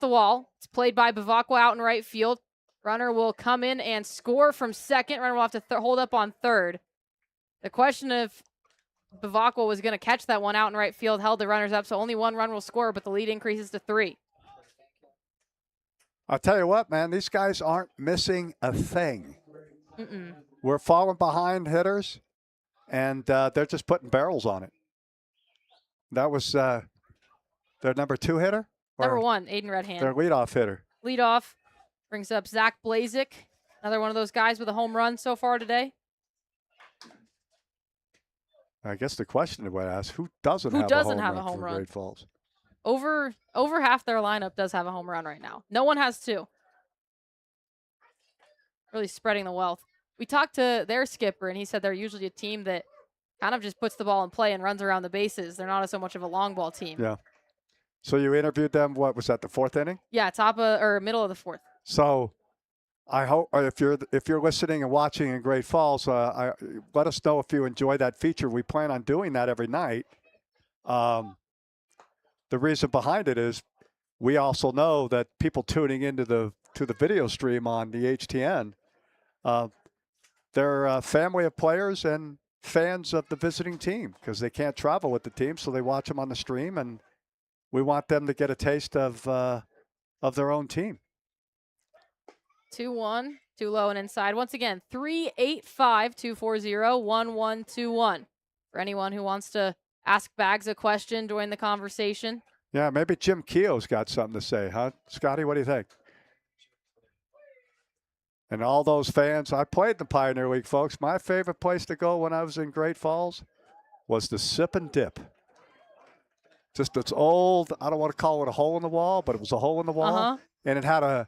the wall. It's played by Bavacqua out in right field. Runner will come in and score from second. Runner will have to hold up on third. The question if Bavacqua was going to catch that one out in right field held the runners up, so only one run will score, but the lead increases to 3. I'll tell you what, man, these guys aren't missing a thing. Mm-mm. We're falling behind hitters, and they're just putting barrels on it. That was their number 2 hitter? Number 1, Aiden Redhand. Their leadoff hitter. Leadoff brings up Zach Blazik, another one of those guys with a home run so far today. I guess the question I would ask, who doesn't have a home run for Great Falls? Over half their lineup does have a home run right now. No one has 2. Really spreading the wealth. We talked to their skipper, and he said they're usually a team that kind of just puts the ball in play and runs around the bases. They're not so much of a long ball team. Yeah. So you interviewed them, what was that, the 4th inning? Yeah, middle of the 4th. So I hope if you're listening and watching in Great Falls, let us know if you enjoy that feature. We plan on doing that every night. The reason behind it is we also know that people tuning into the video stream on the HTN, they're a family of players and fans of the visiting team because they can't travel with the team, so they watch them on the stream, and we want them to get a taste of their own team. 2-1, too low and inside. Once again, 385-240-1121. For anyone who wants to ask Bags a question during the conversation. Yeah, maybe Jim Keogh's got something to say, huh? Scotty, what do you think? And all those fans, I played in the Pioneer League, folks. My favorite place to go when I was in Great Falls was the Sip and Dip. Just it's old, I don't want to call it a hole in the wall, but it was a hole in the wall. Uh-huh. And it had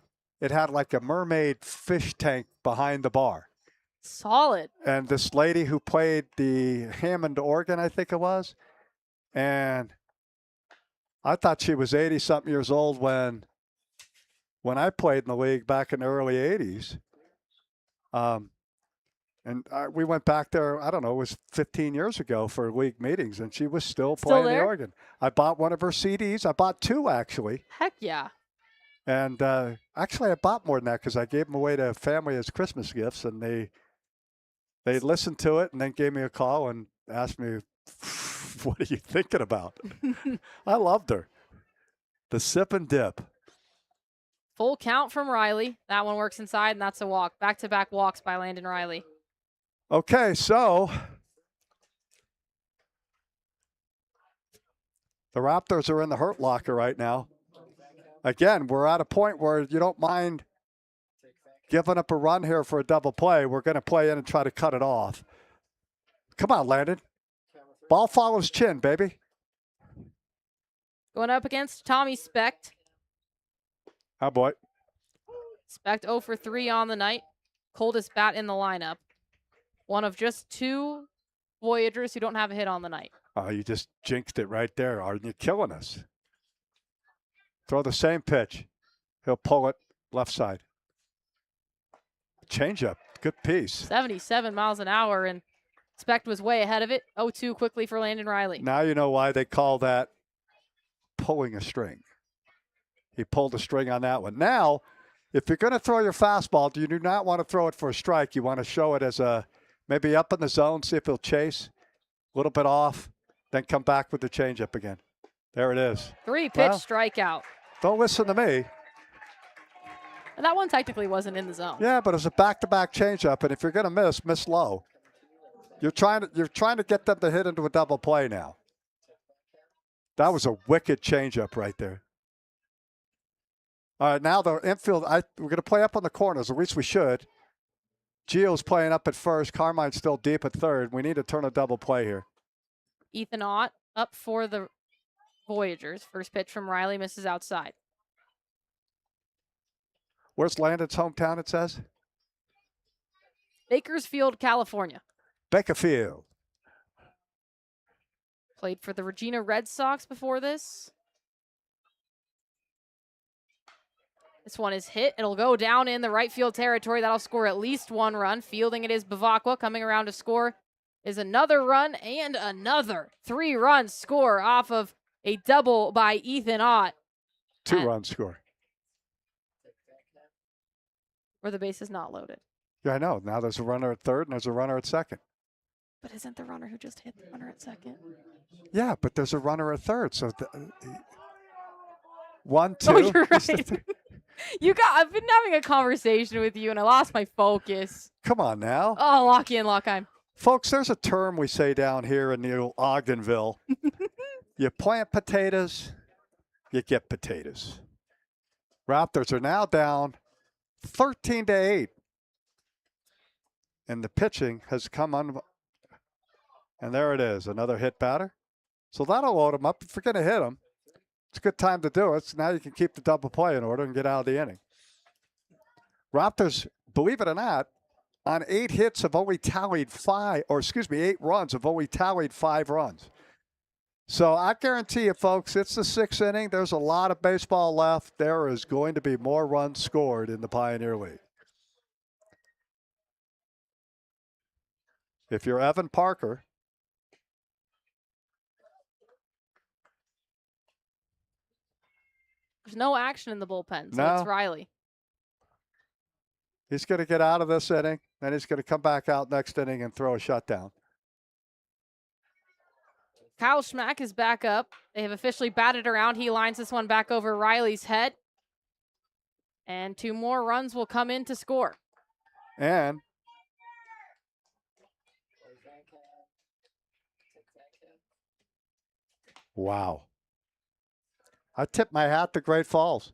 like a mermaid fish tank behind the bar. Solid. And this lady who played the Hammond organ, I think it was, and I thought she was 80-something years old when I played in the league back in the early 80s. We went back there, I don't know, it was 15 years ago for league meetings, and she was still playing the organ. I bought one of her CDs. I bought 2, actually. Heck yeah. And actually, I bought more than that because I gave them away to family as Christmas gifts, and they listened to it and then gave me a call and asked me, what are you thinking about? I loved her. The Sip and Dip. Full count from Riley. That one works inside, and that's a walk. Back-to-back walks by Landon Riley. Okay, so the Raptors are in the hurt locker right now. Again, we're at a point where you don't mind giving up a run here for a double play. We're going to play in and try to cut it off. Come on, Landon. Ball follows chin, baby. Going up against Tommy Specht. Oh, boy. Specht 0 for 3 on the night. Coldest bat in the lineup. One of just 2 Voyagers who don't have a hit on the night. Oh, you just jinxed it right there. Aren't you killing us? Throw the same pitch. He'll pull it left side. Changeup. Good piece. 77 miles an hour, and Specht was way ahead of it. 0-2 quickly for Landon Riley. Now you know why they call that pulling a string. He pulled a string on that one. Now, if you're going to throw your fastball, you do not want to throw it for a strike. You want to show it as a maybe up in the zone, see if he'll chase, a little bit off, then come back with the changeup again. There it is. 3-pitch strikeout. Don't listen to me. And that one technically wasn't in the zone. Yeah, but it's a back-to-back changeup, and if you're going to miss low. You're trying to get them to hit into a double play now. That was a wicked changeup right there. All right, now the infield, we're going to play up on the corners, at least we should. Gio's playing up at first. Carmine's still deep at third. We need to turn a double play here. Ethan Ott up for the Voyagers. First pitch from Riley misses outside. Where's Landon's hometown, it says? Bakersfield, California. Bakersfield. Played for the Regina Red Sox before this. This one is hit. It'll go down in the right field territory. That'll score at least 1 run. Fielding it is Bavacqua. Coming around to score is another run and another 3-run score off of a double by Ethan Ott. 2-run score. Where the base is not loaded. Yeah, I know. Now there's a runner at third and there's a runner at second. But isn't the runner who just hit the runner at second? Yeah, but there's a runner at third. So 1, 2. Oh, you're right. I've been having a conversation with you and I lost my focus. Come on now. Oh, lock in, lock on. Folks, there's a term we say down here in the old Ogdenville. You plant potatoes, you get potatoes. Raptors are now down 13-8. And the pitching has come on. And there it is, another hit batter. So that'll load them up. If you're going to hit them, it's a good time to do it. So now you can keep the double play in order and get out of the inning. Raptors, believe it or not, on 8 hits have only tallied 8 runs have only tallied 5 runs. So I guarantee you, folks, it's the 6th inning. There's a lot of baseball left. There is going to be more runs scored in the Pioneer League. If you're Evan Parker, there's no action in the bullpen, so No. it's Riley. he's going to get out of this inning, then he's going to come back out next inning and throw a shutdown. Kyle Schmack is back up. They have officially batted around. He lines this one back over Riley's head. And 2 more runs will come in to score. And wow. I tipped my hat to Great Falls.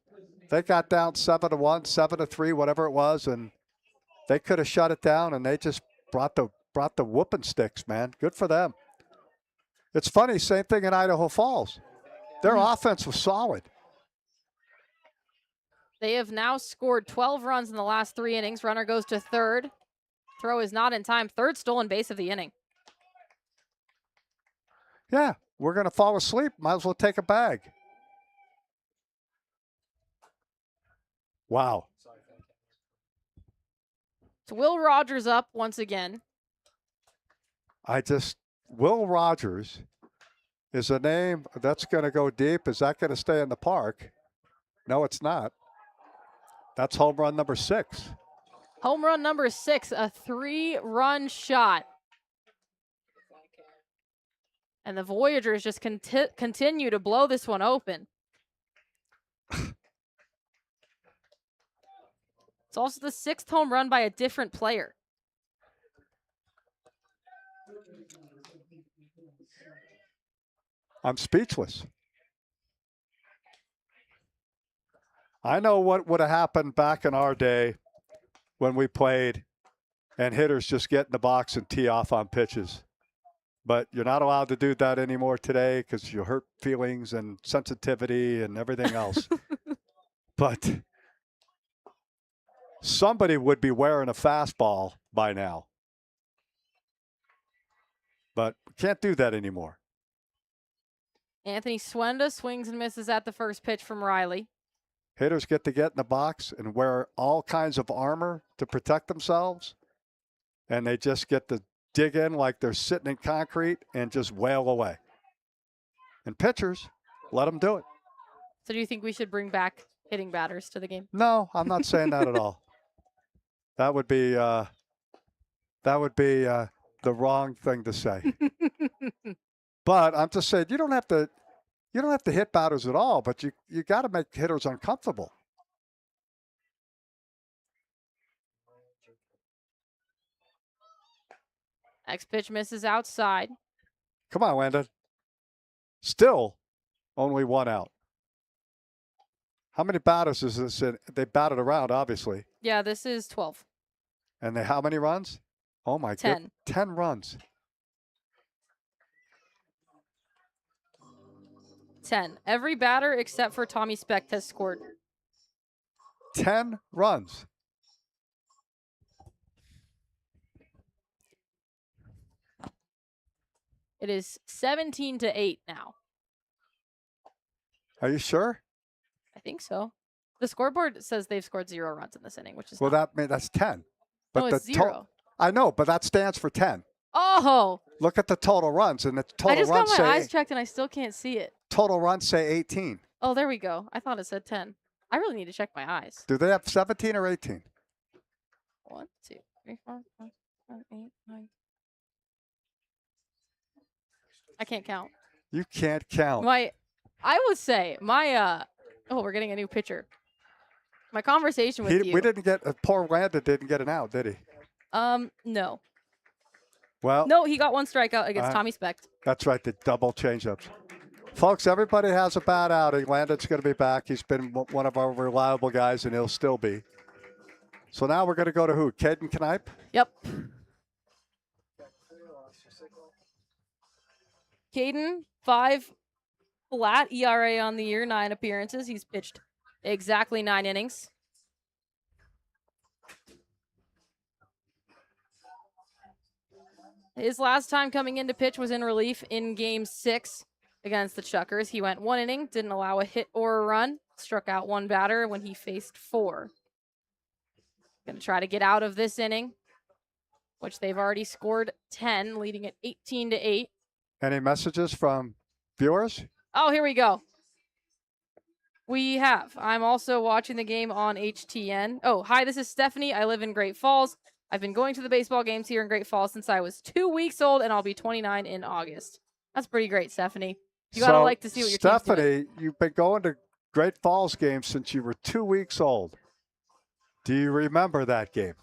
They got down 7-1, 7-3, whatever it was, and they could have shut it down, and they just brought the whooping sticks, man. Good for them. It's funny, same thing in Idaho Falls. Their offense was solid. They have now scored 12 runs in the last 3 innings. Runner goes to third. Throw is not in time. Third stolen base of the inning. Yeah, we're going to fall asleep. Might as well take a bag. Wow. So Will Rogers up once again. Will Rogers is a name that's going to go deep. Is that going to stay in the park? No, it's not. That's home run number 6. Home run number 6, a 3-run shot. And the Voyagers just continue to blow this one open. It's also the 6th home run by a different player. I'm speechless. I know what would have happened back in our day when we played and hitters just get in the box and tee off on pitches. But you're not allowed to do that anymore today because you hurt feelings and sensitivity and everything else. But somebody would be wearing a fastball by now. But we can't do that anymore. Anthony Swenda swings and misses at the first pitch from Riley. Hitters get in the box and wear all kinds of armor to protect themselves. And they just get to dig in like they're sitting in concrete and just wail away. And pitchers, let them do it. So do you think we should bring back hitting batters to the game? No, I'm not saying that at all. That would be the wrong thing to say. But I'm just saying you don't have to hit batters at all, but you got to make hitters uncomfortable. Next pitch misses outside. Come on, Landon. Still only 1 out. How many batters is this in? They batted around, obviously. Yeah, this is 12. And how many runs? Oh, my God. 10. 10 runs. 10. Every batter except for Tommy Specht has scored. 10 runs. It is 17-8 now. Are you sure? I think so. The scoreboard says they've scored 0 runs in this inning, which is Well, not. that's 10. But No, it's the 0. I know, but that stands for 10. Oh! Look at the total runs, and the I total just got runs my say eyes checked and I still can't see it. total runs say 18. Oh, there we go. I thought it said 10. I really need to check my eyes. Do they have 17 or 18? 1, 2, 3, 4, 5, 6, 7, 8, 9. I can't count. You can't count. I would say oh, we're getting a new pitcher. My conversation with you. We didn't get poor Landon didn't get an out, did he? No. Well, No, he got one strikeout against Tommy Specht. That's right, the double changeups. Folks, everybody has a bad outing. Landon's going to be back. He's been one of our reliable guys, and he'll still be. So now we're going to go to who? Caden Knipe? Yep. Caden, 5 flat ERA on the year, 9 appearances. He's pitched exactly 9 innings. His last time coming in to pitch was in relief in Game 6 against the Chuckers. He went 1 inning, didn't allow a hit or a run, struck out 1 batter when he faced 4. Going to try to get out of this inning, which they've already scored 10, leading at 18-8. Any messages from viewers? Oh, here we go. We have. I'm also watching the game on HTN. Oh, hi, this is Stephanie. I live in Great Falls. I've been going to the baseball games here in Great Falls since I was 2 weeks old, and I'll be 29 in August. That's pretty great, Stephanie. You got to like to see what your team's doing. Stephanie, you've been going to Great Falls games since you were 2 weeks old. Do you remember that game?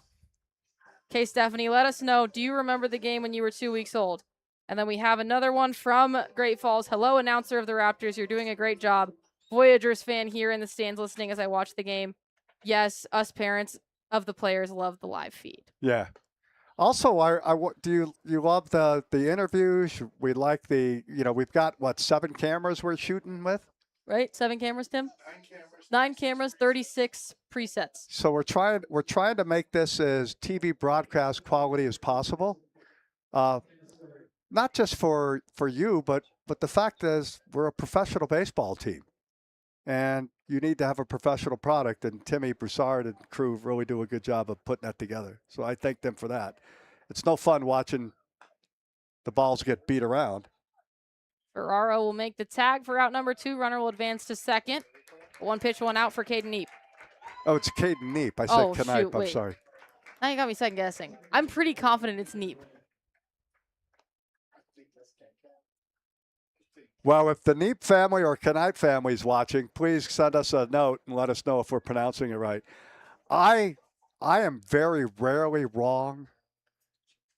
Okay, Stephanie, let us know. Do you remember the game when you were 2 weeks old? And then we have another one from Great Falls. Hello, announcer of the Raptors. You're doing a great job. Voyagers fan here in the stands listening as I watch the game. Yes, us parents of the players love the live feed. Yeah. Also, do you love the interviews? We like we've got, 7 cameras we're shooting with? Right? 7 cameras, Tim? 9 cameras, 36 presets. So we're trying to make this as TV broadcast quality as possible. Not just for you, but the fact is we're a professional baseball team. And you need to have a professional product, and Timmy Broussard and crew really do a good job of putting that together. So I thank them for that. It's no fun watching the balls get beat around. Ferraro will make the tag for out number 2. Runner will advance to second. 1 pitch, 1 out for Caden Neep. Oh, it's Caden Neep. I said Knipe. I'm sorry. Now you got me second guessing. I'm pretty confident it's Neep. Well, if the Neep family or Knipe family is watching, please send us a note and let us know if we're pronouncing it right. I am very rarely wrong,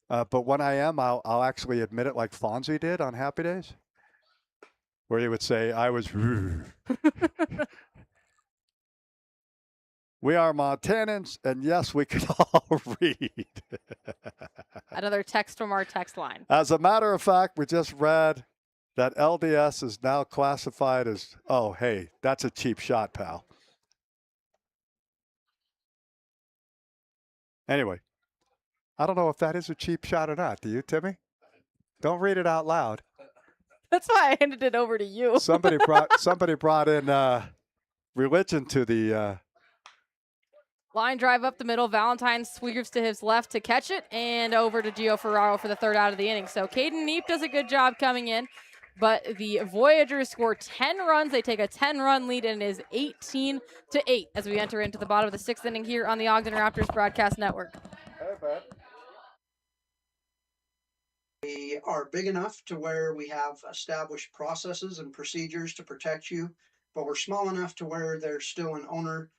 but when I am, I'll actually admit it, like Fonzie did on Happy Days, where he would say, I was We are Montanans, and yes, we can all read. Another text from our text line. As a matter of fact, we just read that LDS is now classified as, oh, hey, that's a cheap shot, pal. Anyway, I don't know if that is a cheap shot or not. Do you, Timmy? Don't read it out loud. That's why I handed it over to you. Somebody brought in religion to the line drive up the middle. Valentine sweeps to his left to catch it, and over to Gio Ferraro for the 3rd out of the inning. So Caden Neep does a good job coming in. But the Voyagers score 10 runs. They take a 10-run lead, and it is 18-8 as we enter into the bottom of the 6th inning here on the Ogden Raptors Broadcast Network. Hey, man. We are big enough to where we have established processes and procedures to protect you, but we're small enough to where there's still an owner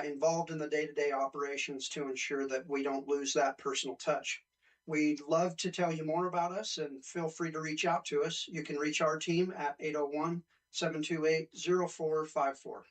involved in the day-to-day operations to ensure that we don't lose that personal touch. We'd love to tell you more about us, and feel free to reach out to us. You can reach our team at 801-728-0454.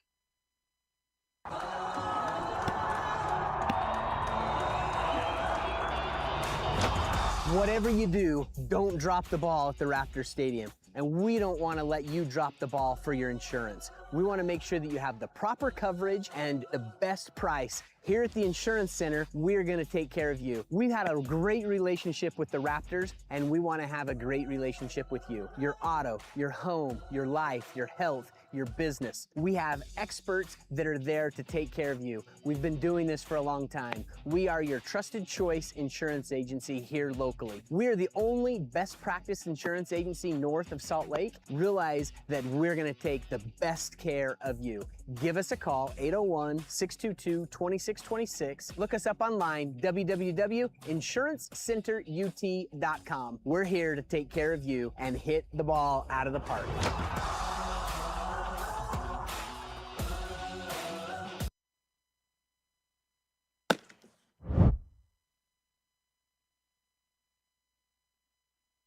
Whatever you do, don't drop the ball at the Raptors Stadium. And we don't want to let you drop the ball for your insurance. We want to make sure that you have the proper coverage and the best price. Here at the Insurance Center, we're going to take care of you. We've had a great relationship with the Raptors, and we want to have a great relationship with you. Your auto, your home, your life, your health, your business. We have experts that are there to take care of you. We've been doing this for a long time. We are your trusted choice insurance agency here locally. We are the only best practice insurance agency north of Salt Lake. Realize that we're going to take the best care of you. Give us a call, 801-622-2626. Look us up online, www.insurancecenterut.com. We're here to take care of you and hit the ball out of the park.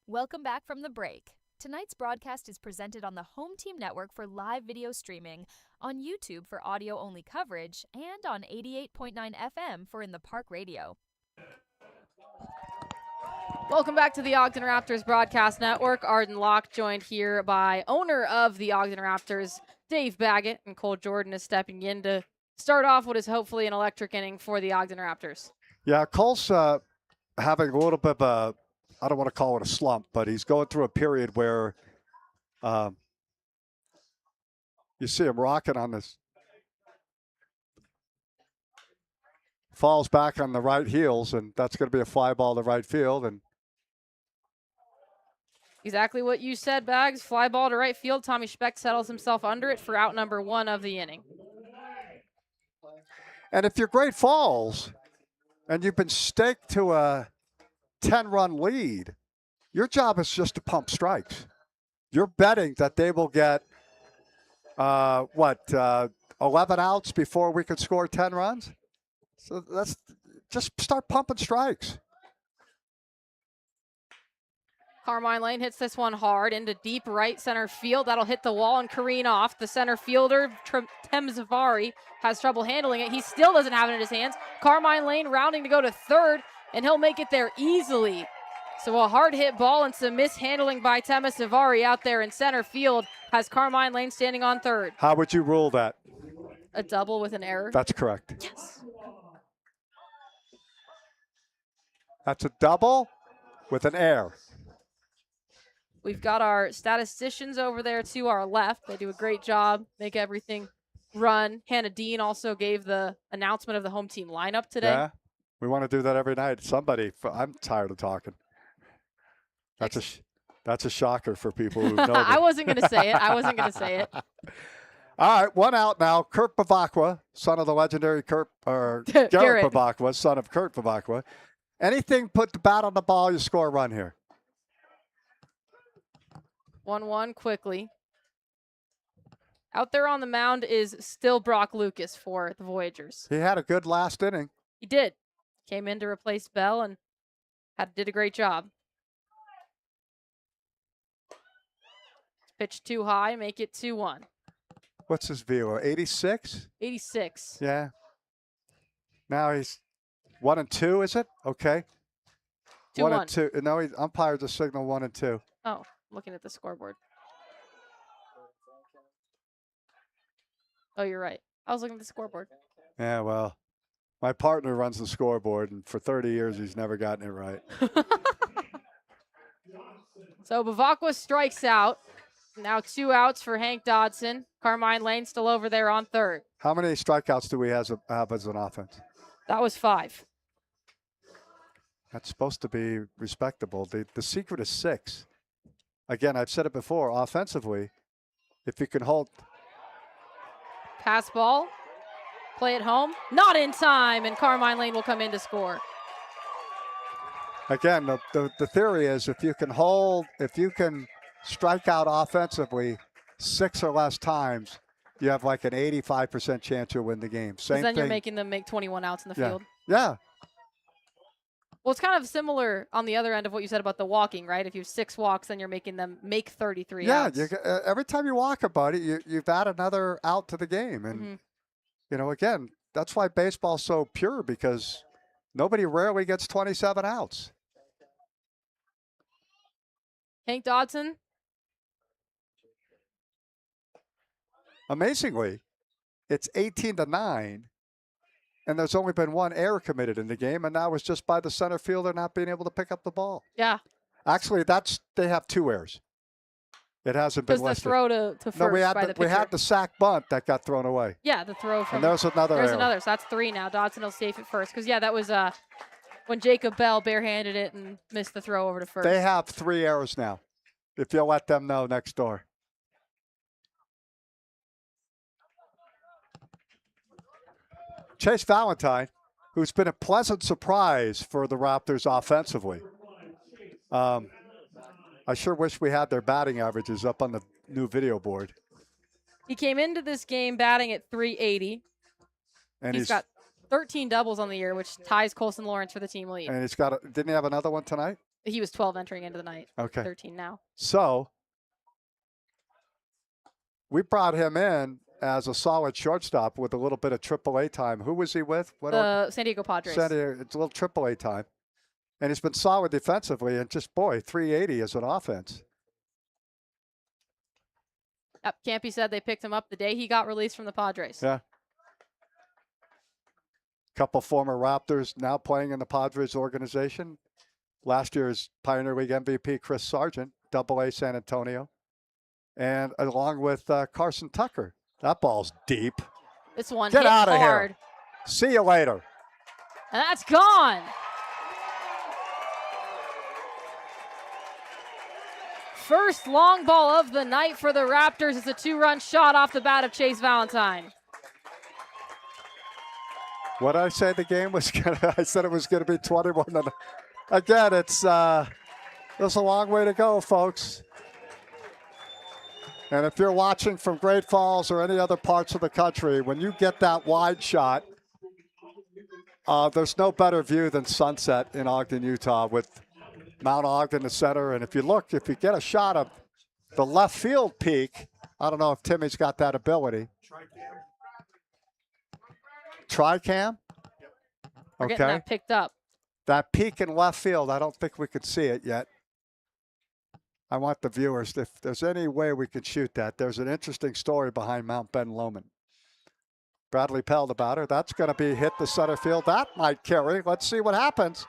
Welcome back from the break. Tonight's broadcast is presented on the Home Team Network for live video streaming, on YouTube for audio-only coverage, and on 88.9 FM for In the Park Radio. Welcome back to the Ogden Raptors Broadcast Network. Arden Locke joined here by owner of the Ogden Raptors, Dave Baggett, and Cole Jordan is stepping in to start off what is hopefully an electric inning for the Ogden Raptors. Yeah, Cole's having a little bit of a, I don't want to call it a slump, but he's going through a period where you see him rocking on this. Falls back on the right heels, and that's going to be a fly ball to right field. And Exactly what you said, Bags. Fly ball to right field. Tommy Speck settles himself under it for out number 1 of the inning. And if you're Great Falls and you've been staked to a 10-run lead, your job is just to pump strikes. You're betting that they will get, 11 outs before we could score 10 runs? So that's just start pumping strikes. Carmine Lane hits this one hard into deep right center field. That'll hit the wall and careen off. The center fielder, Tem Zavari, has trouble handling it. He still doesn't have it in his hands. Carmine Lane rounding to go to third, and he'll make it there easily. So a hard hit ball and some mishandling by Tem Zavari out there in center field has Carmine Lane standing on third. How would you rule that? A double with an error. That's correct. Yes. That's a double with an error. We've got our statisticians over there to our left. They do a great job, make everything run. Hannah Dean also gave the announcement of the home team lineup today. Yeah, we want to do that every night. I'm tired of talking. That's a shocker for people who know me. I wasn't going to say it. All right, 1 out now. Kurt Bavacqua, son of the legendary Garrett Bavacqua, son of Kurt Bavacqua. Anything, put the bat on the ball, you score a run here. 1-1 quickly. Out there on the mound is still Brock Lucas for the Voyagers. He had a good last inning. He did. Came in to replace Bell and did a great job. Pitch too high, make it 2-1. What's his velo? 86? 86. Yeah. Now he's 1-2, is it? Okay. 2-1. 1-2. No, he umpired the signal 1-2. Oh, looking at the scoreboard. Oh, you're right. I was looking at the scoreboard. Yeah, well, my partner runs the scoreboard, and for 30 years he's never gotten it right. So Bavacqua strikes out. Now 2 outs for Hank Dodson. Carmine Lane still over there on third. How many strikeouts do we have as an offense? That was 5. That's supposed to be respectable. The secret is 6. Again, I've said it before, offensively, if you can hold. Pass ball. Play it home. Not in time, and Carmine Lane will come in to score. Again, the theory is if you can strike out offensively 6 or less times, you have like an 85% chance you'll win the game. Same thing. Then you're making them make 21 outs in the field. Yeah. Well, it's kind of similar on the other end of what you said about the walking, right? If you have 6 walks, then you're making them make 33 outs. Yeah, every time you walk a buddy, you've added another out to the game. And, again, that's why baseball's so pure, because nobody rarely gets 27 outs. Hank Dodson. Amazingly, it's 18-9. And there's only been 1 error committed in the game, and that was just by the center fielder not being able to pick up the ball. Yeah. Actually, they have 2 errors. It hasn't been listed. Because the throw to first by the pitcher. We had the sack bunt that got thrown away. Yeah, the throw from. And there's another error. There's another, so that's 3 now. Dodson will safe it first. Because, that was when Jacob Bell barehanded it and missed the throw over to first. They have 3 errors now, if you'll let them know next door. Chase Valentine, who's been a pleasant surprise for the Raptors offensively. I sure wish we had their batting averages up on the new video board. He came into this game batting at 380. And he's got 13 doubles on the year, which ties Colson Lawrence for the team lead. And didn't he have another one tonight? He was 12 entering into the night. Okay. 13 now. So we brought him in as a solid shortstop with a little bit of AAA time. Who was he with? The San Diego Padres. It's a little AAA time. And he's been solid defensively, and just, boy, 380 as an offense. Yep, Campy said they picked him up the day he got released from the Padres. Yeah. Couple former Raptors now playing in the Padres organization. Last year's Pioneer League MVP, Chris Sargent, AA San Antonio. And along with Carson Tucker. That ball's deep. This one Get hit out of hard. here. See you later. And that's gone. First long ball of the night for the Raptors. It's a 2-run shot off the bat of Chase Valentine. What did I say the game was going to? I said it was going to be 21. Again, there's a long way to go, folks. And if you're watching from Great Falls or any other parts of the country, when you get that wide shot, there's no better view than sunset in Ogden, Utah, with Mount Ogden, the center. And if you get a shot of the left field peak, I don't know if Timmy's got that ability. Tri-cam? We're getting that picked up. That peak in left field, I don't think we could see it yet. I want the viewers, if there's any way we could shoot that. There's an interesting story behind Mount Ben Lomond. Bradley Pell, the batter. That's going to be hit the center field. That might carry. Let's see what happens.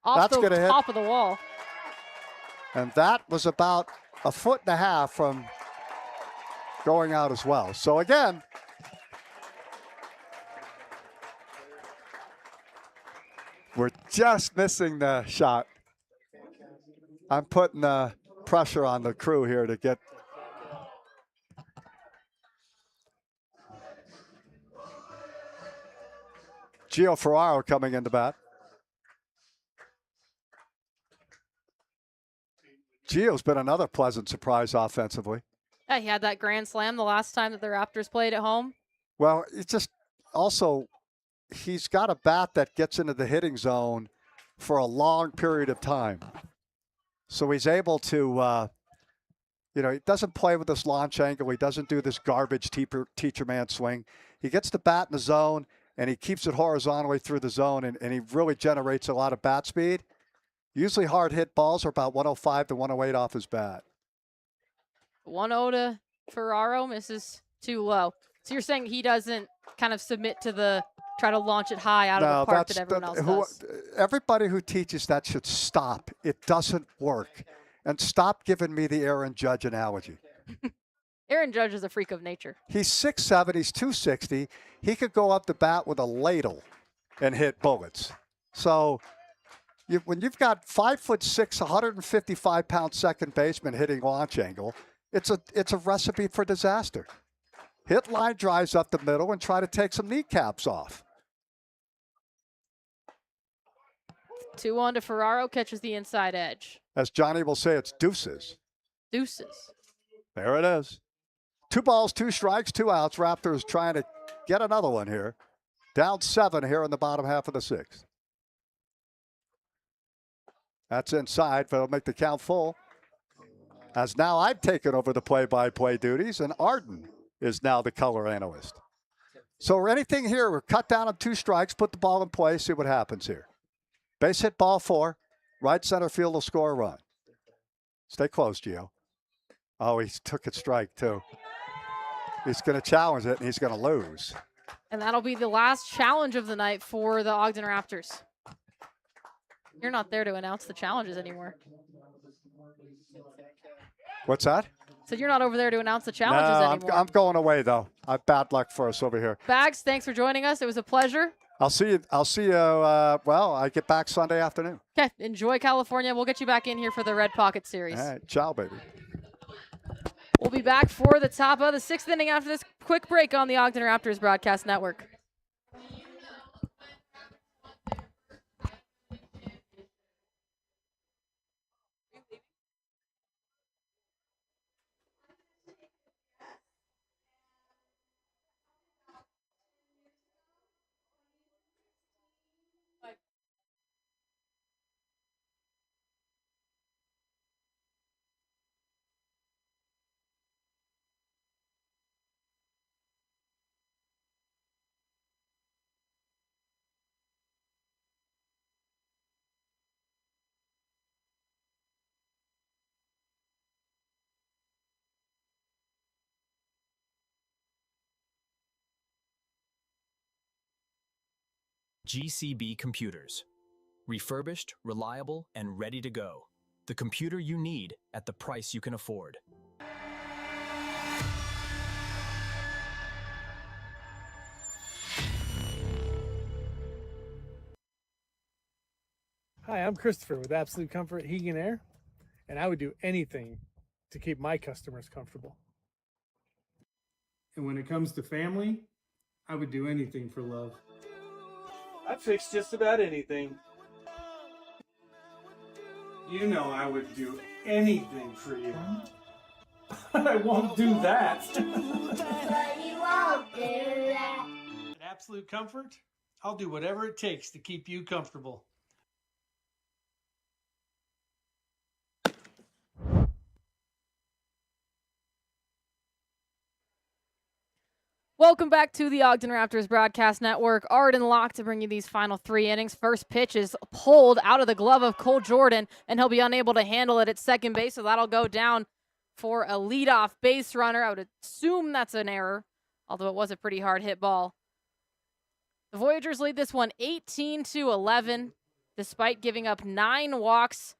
Off That's the top of the wall. And that was about 1.5 feet from going out as well. So again, we're just missing the shot. I'm putting pressure on the crew here to get. Gio Ferraro coming in the bat. Gio's been another pleasant surprise offensively. Yeah, he had that grand slam the last time that the Raptors played at home. Well, it's just also, he's got a bat that gets into the hitting zone for a long period of time. So he's able to, he doesn't play with this launch angle. He doesn't do this garbage teacher man swing. He gets the bat in the zone, and he keeps it horizontally through the zone, and he really generates a lot of bat speed. Usually hard hit balls are about 105 to 108 off his bat. 1-0 to Ferraro, misses too low. So you're saying he doesn't kind of submit to try to launch it high out of the park that everyone else does? Everybody who teaches that should stop. It doesn't work. And stop giving me the Aaron Judge analogy. Aaron Judge is a freak of nature. He's 6'7", he's 260. He could go up the bat with a ladle and hit bullets. So when you've got 5'6", 155-pound second baseman hitting launch angle, it's a recipe for disaster. Hit line drives up the middle and try to take some kneecaps off. 2-1 to Ferraro, catches the inside edge. As Johnny will say, it's deuces. Deuces. There it is. 2 balls, 2 strikes, 2 outs. Raptors trying to get another one here. Down 7 here in the bottom half of the 6th. That's inside, but it'll make the count full. As now I've taken over the play-by-play duties, and Arden is now the color analyst. So anything here, we're cut down on 2 strikes, put the ball in play, see what happens here. Base hit, ball 4. Right center field will score a run. Stay close, Gio. Oh, he took it strike, too. He's going to challenge it, and he's going to lose. And that'll be the last challenge of the night for the Ogden Raptors. You're not there to announce the challenges anymore. What's that? So you're not over there to announce the challenges anymore. I'm going away, though. I've bad luck for us over here. Bags, thanks for joining us. It was a pleasure. I'll see you. Well, I get back Sunday afternoon. Okay, enjoy California. We'll get you back in here for the Red Pocket Series. All right, ciao, baby. We'll be back for the top of the 6th inning after this quick break on the Ogden Raptors Broadcast Network. GCB computers. Refurbished, reliable, and ready to go. The computer you need at the price you can afford. Hi, I'm Christopher with Absolute Comfort Heating and Air, and I would do anything to keep my customers comfortable. And when it comes to family, I would do anything for love. I'd fix just about anything. You know I would do anything for you. I won't do that. But you won't do that. At Absolute Comfort, I'll do whatever it takes to keep you comfortable. Welcome back to the Ogden Raptors Broadcast Network. Arden Locke to bring you these final 3 innings. First pitch is pulled out of the glove of Cole Jordan, and he'll be unable to handle it at second base, so that'll go down for a leadoff base runner. I would assume that's an error, although it was a pretty hard hit ball. The Voyagers lead this one 18-11, despite giving up 9 walks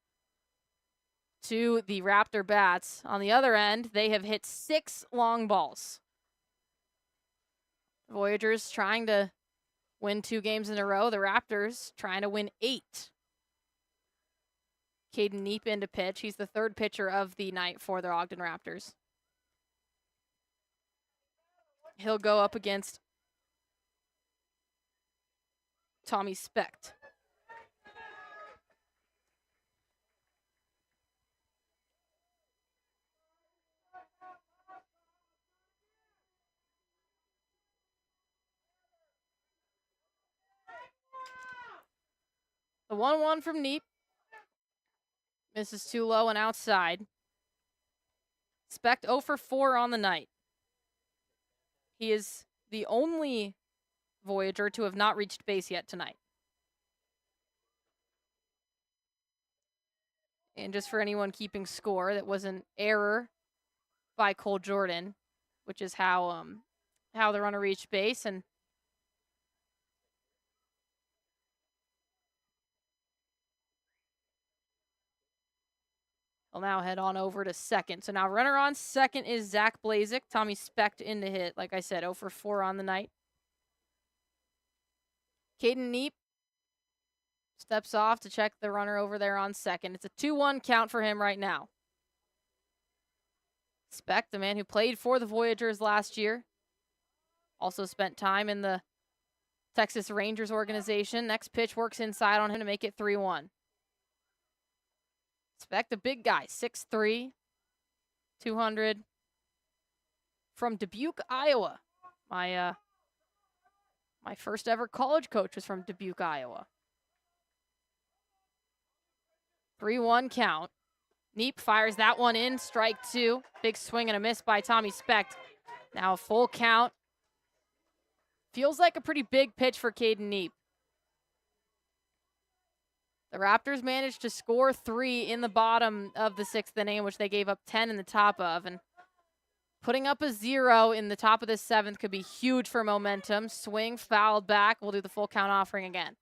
to the Raptor bats. On the other end, they have hit 6 long balls. Voyagers trying to win 2 games in a row. The Raptors trying to win 8. Caden Neep into pitch. He's the 3rd pitcher of the night for the Ogden Raptors. He'll go up against Tommy Specht. The 1-1 from Neep. Misses too low and outside. Specht 0 for 4 on the night. He is the only Voyager to have not reached base yet tonight. And just for anyone keeping score, that was an error by Cole Jordan, which is how the runner reached base. And he'll now head on over to second. So now runner on second is Zach Blazik. Tommy Specht in to hit. Like I said, 0 for 4 on the night. Caden Neep steps off to check the runner over there on second. It's a 2-1 count for him right now. Specht, the man who played for the Voyagers last year, also spent time in the Texas Rangers organization. Next pitch works inside on him to make it 3-1. Specht, the big guy, 6'3", 200, from Dubuque, Iowa. My first ever college coach was from Dubuque, Iowa. 3-1 count. Neep fires that one in, strike 2. Big swing and a miss by Tommy Specht. Now a full count. Feels like a pretty big pitch for Caden Neep. The Raptors managed to score 3 in the bottom of the 6th inning, which they gave up 10 in the top of. And putting up a 0 in the top of the 7th could be huge for momentum. Swing, fouled back. We'll do the full count offering again.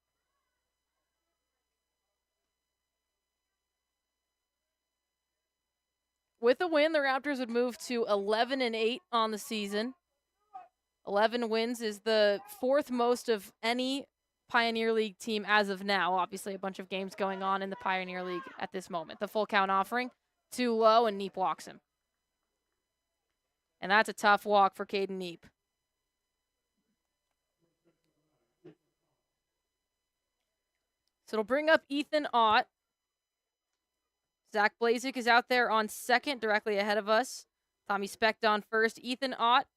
With a win, the Raptors would move to 11-8 on the season. 11 wins is the 4th most of any Pioneer League team as of now. Obviously, a bunch of games going on in the Pioneer League at this moment. The full count offering, too low, and Neep walks him. And that's a tough walk for Caden Neep. So it'll bring up Ethan Ott. Zach Blazik is out there on second, directly ahead of us. Tommy Specht on first. Ethan Ott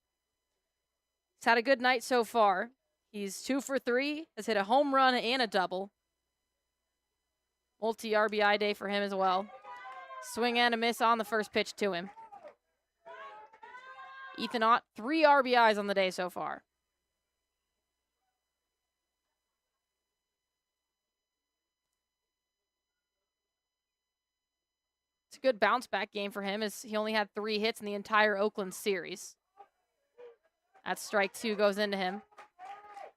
has had a good night so far. He's 2 for 3, has hit a home run and a double. Multi-RBI day for him as well. Swing and a miss on the first pitch to him. Ethan Ott, 3 RBIs on the day so far. It's a good bounce-back game for him, as he only had 3 hits in the entire Oakland series. That strike 2 goes into him.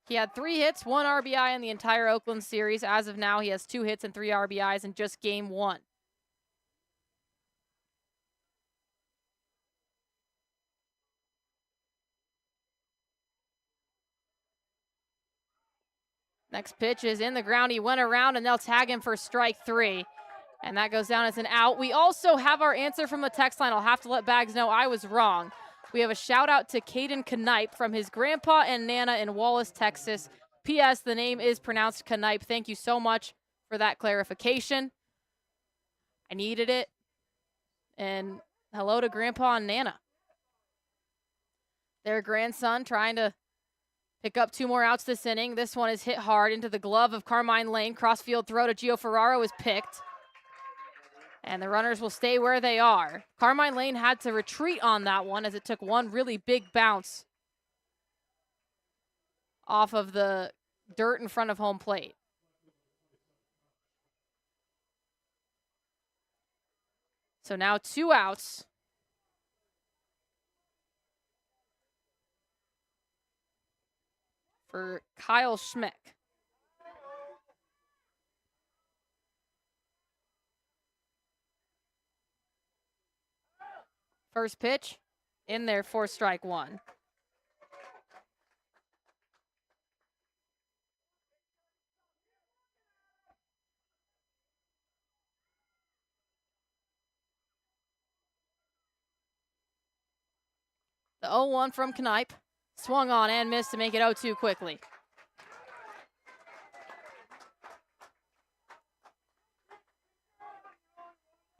He had 3 hits, 1 RBI in the entire Oakland series. As of now, he has 2 hits and 3 RBIs in just game 1. Next pitch is in the ground. He went around, and they'll tag him for strike 3. And that goes down as an out. We also have our answer from the text line. I'll have to let Bags know I was wrong. We have a shout out to Caden Knipe from his grandpa and Nana in Wallace, Texas. P.S. The name is pronounced Knipe. Thank you so much for that clarification. I needed it. And hello to Grandpa and Nana. Their grandson trying to pick up 2 more outs this inning. This one is hit hard into the glove of Carmine Lane. Crossfield throw to Gio Ferraro is picked. And the runners will stay where they are. Carmine Lane had to retreat on that one as it took one really big bounce off of the dirt in front of home plate. So now 2 outs. For Kyle Schmick. First pitch in there for strike 1. The 0-1 from Knipe. Swung on and missed to make it 0-2 quickly.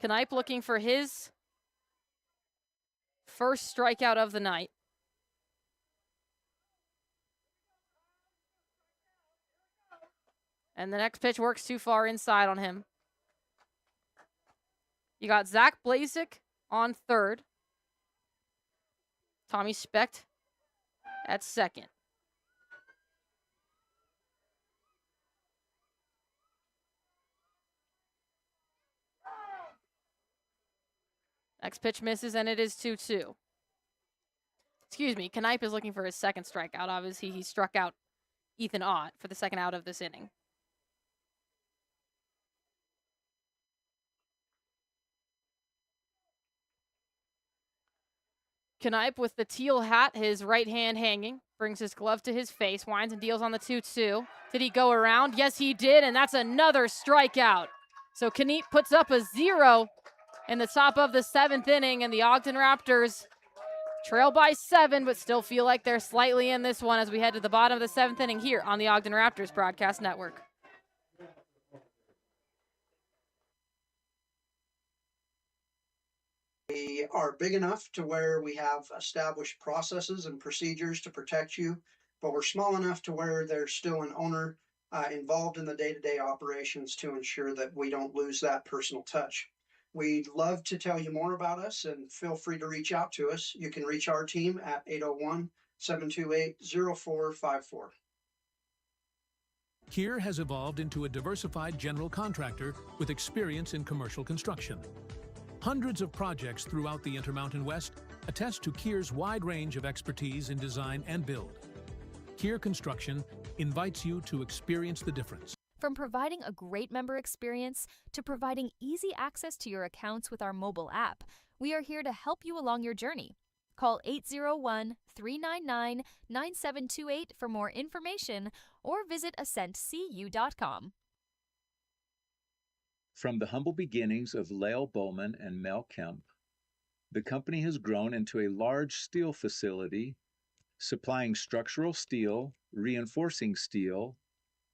Knipe looking for his first strikeout of the night. And the next pitch works too far inside on him. You got Zach Blazek on third. Tommy Specht at second. Next pitch misses, and it is 2-2. Excuse me, Knipe is looking for his second strikeout. Obviously, he struck out Ethan Ott for the second out of this inning. Knipe with the teal hat, his right hand hanging, brings his glove to his face, winds and deals on the 2-2. Did he go around? Yes, he did, and that's another strikeout. So Knipe puts up a 0 in the top of the 7th inning, and the Ogden Raptors trail by 7, but still feel like they're slightly in this one as we head to the bottom of the 7th inning here on the Ogden Raptors Broadcast Network. We are big enough to where we have established processes and procedures to protect you, but we're small enough to where there's still an owner involved in the day-to-day operations to ensure that we don't lose that personal touch. We'd love to tell you more about us, and feel free to reach out to us. You can reach our team at 801-728-0454. Kier has evolved into a diversified general contractor with experience in commercial construction. Hundreds of projects throughout the Intermountain West attest to Kier's wide range of expertise in design and build. Kier Construction invites you to experience the difference. From providing a great member experience to providing easy access to your accounts with our mobile app, we are here to help you along your journey. Call 801-399-9728 for more information or visit ascentcu.com. From the humble beginnings of Lael Bowman and Mel Kemp, the company has grown into a large steel facility supplying structural steel, reinforcing steel,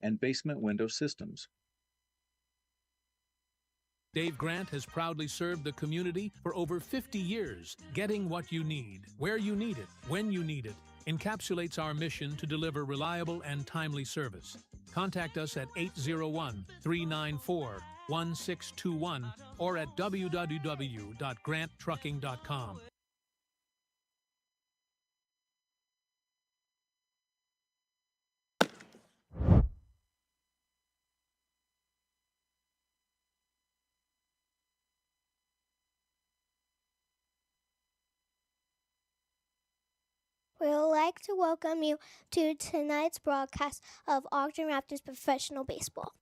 and basement window systems. Dave Grant has proudly served the community for over 50 years, getting what you need, where you need it, when you need it, encapsulates our mission to deliver reliable and timely service. Contact us at 801-394-1621 or at www.granttrucking.com. We would like to welcome you to tonight's broadcast of Ogden Raptors Professional Baseball.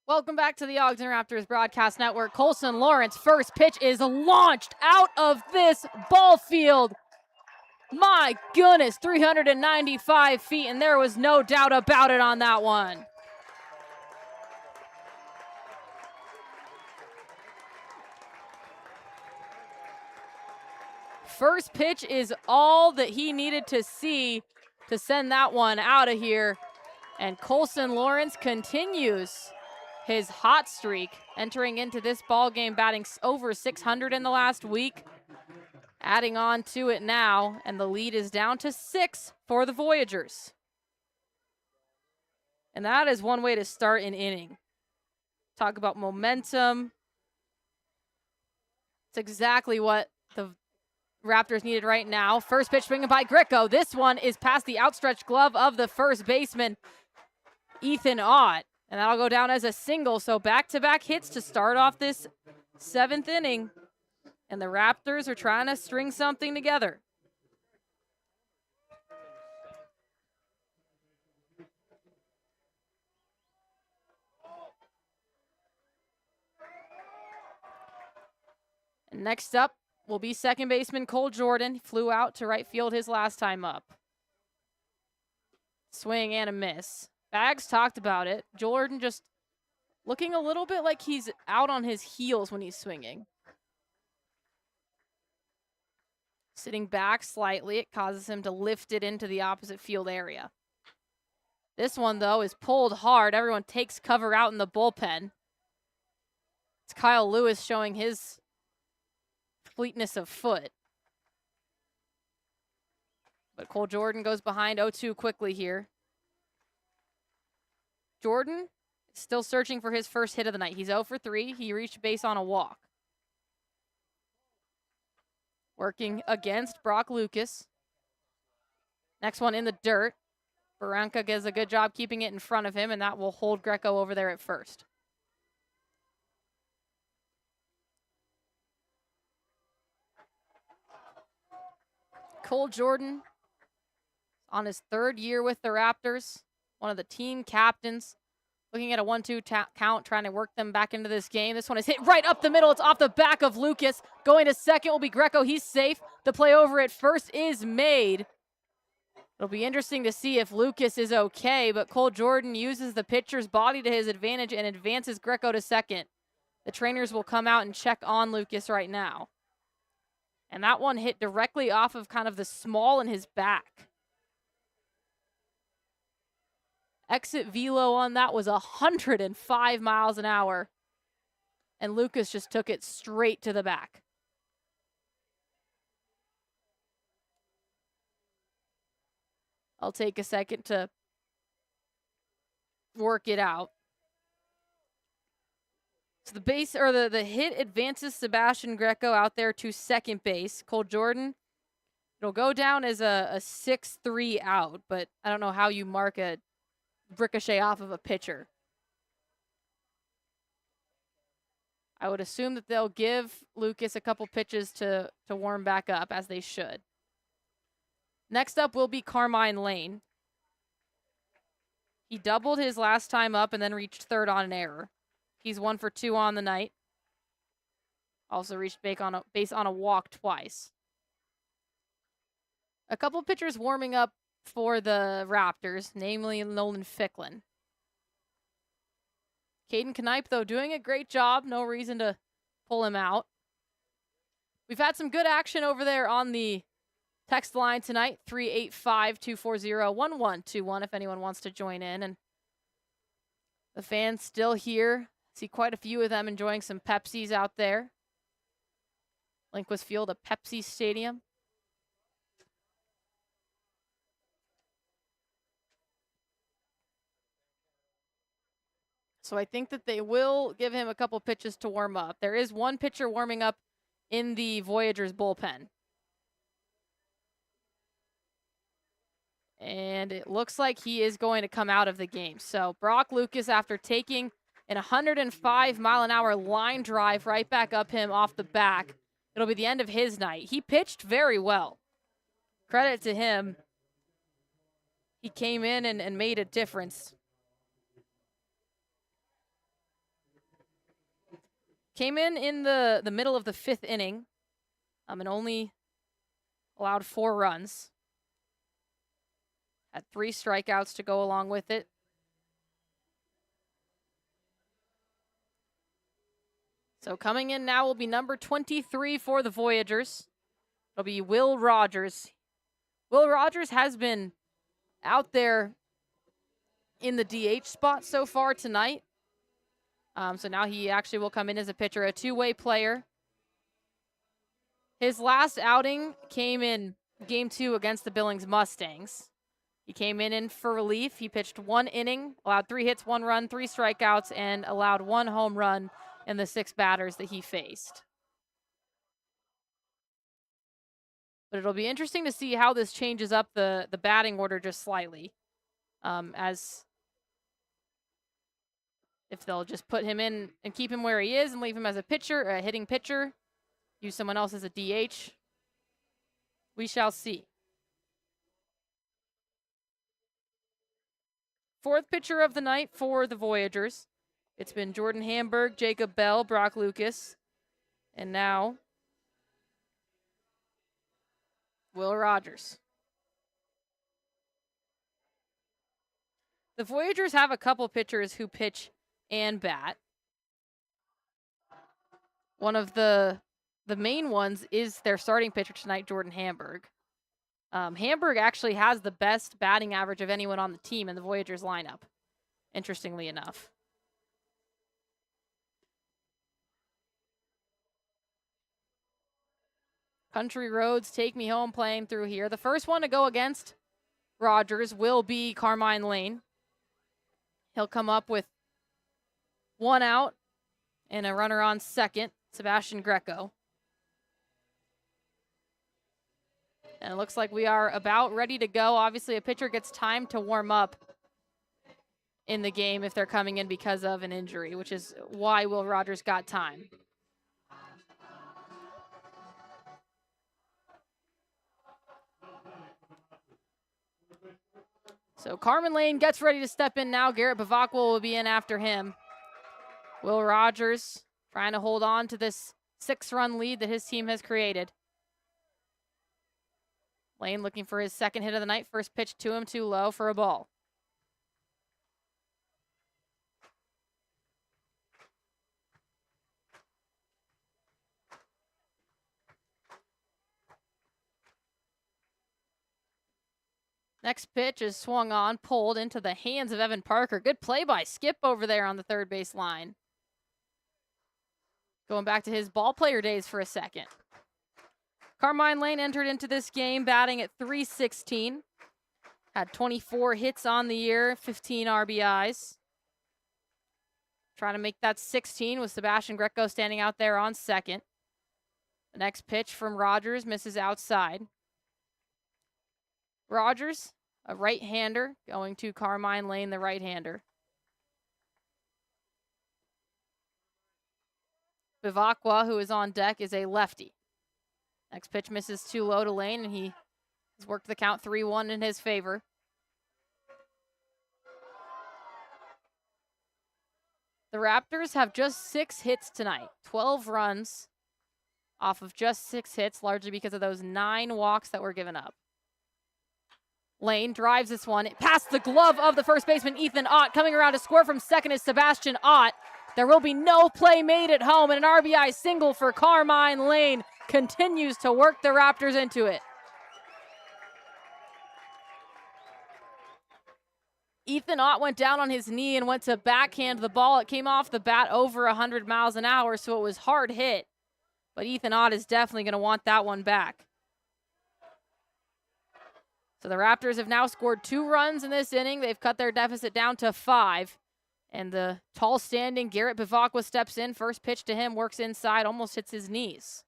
Welcome back to the Ogden Raptors Broadcast Network. Colson Lawrence, first pitch is launched out of this ball field. My goodness, 395 feet, and there was no doubt about it on that one. First pitch is all that he needed to see to send that one out of here. And Colson Lawrence continues his hot streak, entering into this ball game, batting over 600 in the last week, adding on to it now, and the lead is down to 6 for the Voyagers. And that is one way to start an inning. Talk about momentum. It's exactly what the Raptors needed right now. First pitch swinging by Gricko. This one is past the outstretched glove of the first baseman, Ethan Ott. And that'll go down as a single. So back-to-back hits to start off this 7th inning. And the Raptors are trying to string something together. And next up will be second baseman Cole Jordan. He flew out to right field his last time up. Swing and a miss. Bags talked about it. Jordan just looking a little bit like he's out on his heels when he's swinging. Sitting back slightly, it causes him to lift it into the opposite field area. This one, though, is pulled hard. Everyone takes cover out in the bullpen. It's Kyle Lewis showing his fleetness of foot. But Cole Jordan goes behind 0-2 quickly here. Jordan is still searching for his first hit of the night. He's 0 for 3. He reached base on a walk. Working against Brock Lucas. Next one in the dirt. Barranca does a good job keeping it in front of him, and that will hold Greco over there at first. Cole Jordan on his 3rd year with the Raptors, one of the team captains, looking at a 1-2 count, trying to work them back into this game. This one is hit right up the middle. It's off the back of Lucas. Going to second will be Greco. He's safe. The play over at first is made. It'll be interesting to see if Lucas is okay, but Cole Jordan uses the pitcher's body to his advantage and advances Greco to second. The trainers will come out and check on Lucas right now. And that one hit directly off of kind of the small in his back. Exit velo on that was 105 miles an hour. And Lucas just took it straight to the back. I'll take a second to work it out. So the base or the hit advances Sebastian Greco out there to second base. Cole Jordan, it'll go down as a 6-3 out, but I don't know how you mark a ricochet off of a pitcher. I would assume that they'll give Lucas a couple pitches to warm back up, as they should. Next up will be Carmine Lane. He doubled his last time up and then reached third on an error. He's 1 for 2 on the night. Also reached base on a walk twice. A couple pitchers warming up for the Raptors, namely Nolan Ficklin. Caden Knipe, though, doing a great job. No reason to pull him out. We've had some good action over there on the text line tonight, 385-240-1121 if anyone wants to join in. And the fans still here. See quite a few of them enjoying some Pepsis out there. Linquist Field, a Pepsi stadium. So I think that they will give him a couple pitches to warm up. There is one pitcher warming up in the Voyagers bullpen. And it looks like he is going to come out of the game. So Brock Lucas, after taking an 105-mile-an-hour line drive right back up him off the back, it'll be the end of his night. He pitched very well. Credit to him. He came in and made a difference. Came in the middle of the 5th inning and only allowed 4 runs. Had 3 strikeouts to go along with it. So coming in now will be number 23 for the Voyagers. It'll be Will Rogers. Will Rogers has been out there in the DH spot so far tonight. So now he actually will come in as a pitcher, a two-way player. His last outing came in Game 2 against the Billings Mustangs. He came in for relief. He pitched 1 inning, allowed 3 hits, 1 run, 3 strikeouts, and allowed 1 home run in the 6 batters that he faced. But it'll be interesting to see how this changes up the batting order just slightly. As if they'll just put him in and keep him where he is and leave him as a pitcher, a hitting pitcher, use someone else as a DH. We shall see. 4th pitcher of the night for the Voyagers. It's been Jordan Hamburg, Jacob Bell, Brock Lucas, and now Will Rogers. The Voyagers have a couple pitchers who pitch and bat. One of the main ones is their starting pitcher tonight, Jordan Hamburg. Hamburg actually has the best batting average of anyone on the team in the Voyagers lineup, interestingly enough. Country Roads Take Me Home playing through here. The first one to go against Rogers will be Carmine Lane. He'll come up with 1 out and a runner on second, Sebastian Greco. And it looks like we are about ready to go. Obviously, a pitcher gets time to warm up in the game if they're coming in because of an injury, which is why Will Rogers got time. So Carmen Lane gets ready to step in now. Garrett Bavacqua will be in after him. Will Rogers trying to hold on to this 6-run lead that his team has created. Lane looking for his 2nd hit of the night. First pitch to him, too low for a ball. Next pitch is swung on, pulled into the hands of Evan Parker. Good play by Skip over there on the 3rd base line. Going back to his ball player days for a second. Carmine Lane entered into this game batting at .316. Had 24 hits on the year, 15 RBIs. Trying to make that 16 with Sebastian Greco standing out there on second. The next pitch from Rogers misses outside. Rogers, a right-hander, going to Carmine Lane, the right-hander. Bavacqua, who is on deck, is a lefty. Next pitch misses too low to Lane, and he has worked the count 3-1 in his favor. The Raptors have just 6 hits tonight, 12 runs off of just 6 hits, largely because of those 9 walks that were given up. Lane drives this one past the glove of the first baseman, Ethan Ott. Coming around to score from second is Sebastian Ott. There will be no play made at home, and an RBI single for Carmine Lane continues to work the Raptors into it. Ethan Ott went down on his knee and went to backhand the ball. It came off the bat over 100 miles an hour, so it was hard hit. But Ethan Ott is definitely going to want that one back. So the Raptors have now scored 2 runs in this inning. They've cut their deficit down to 5. And the tall standing Garrett Bavacqua steps in. First pitch to him, works inside, almost hits his knees.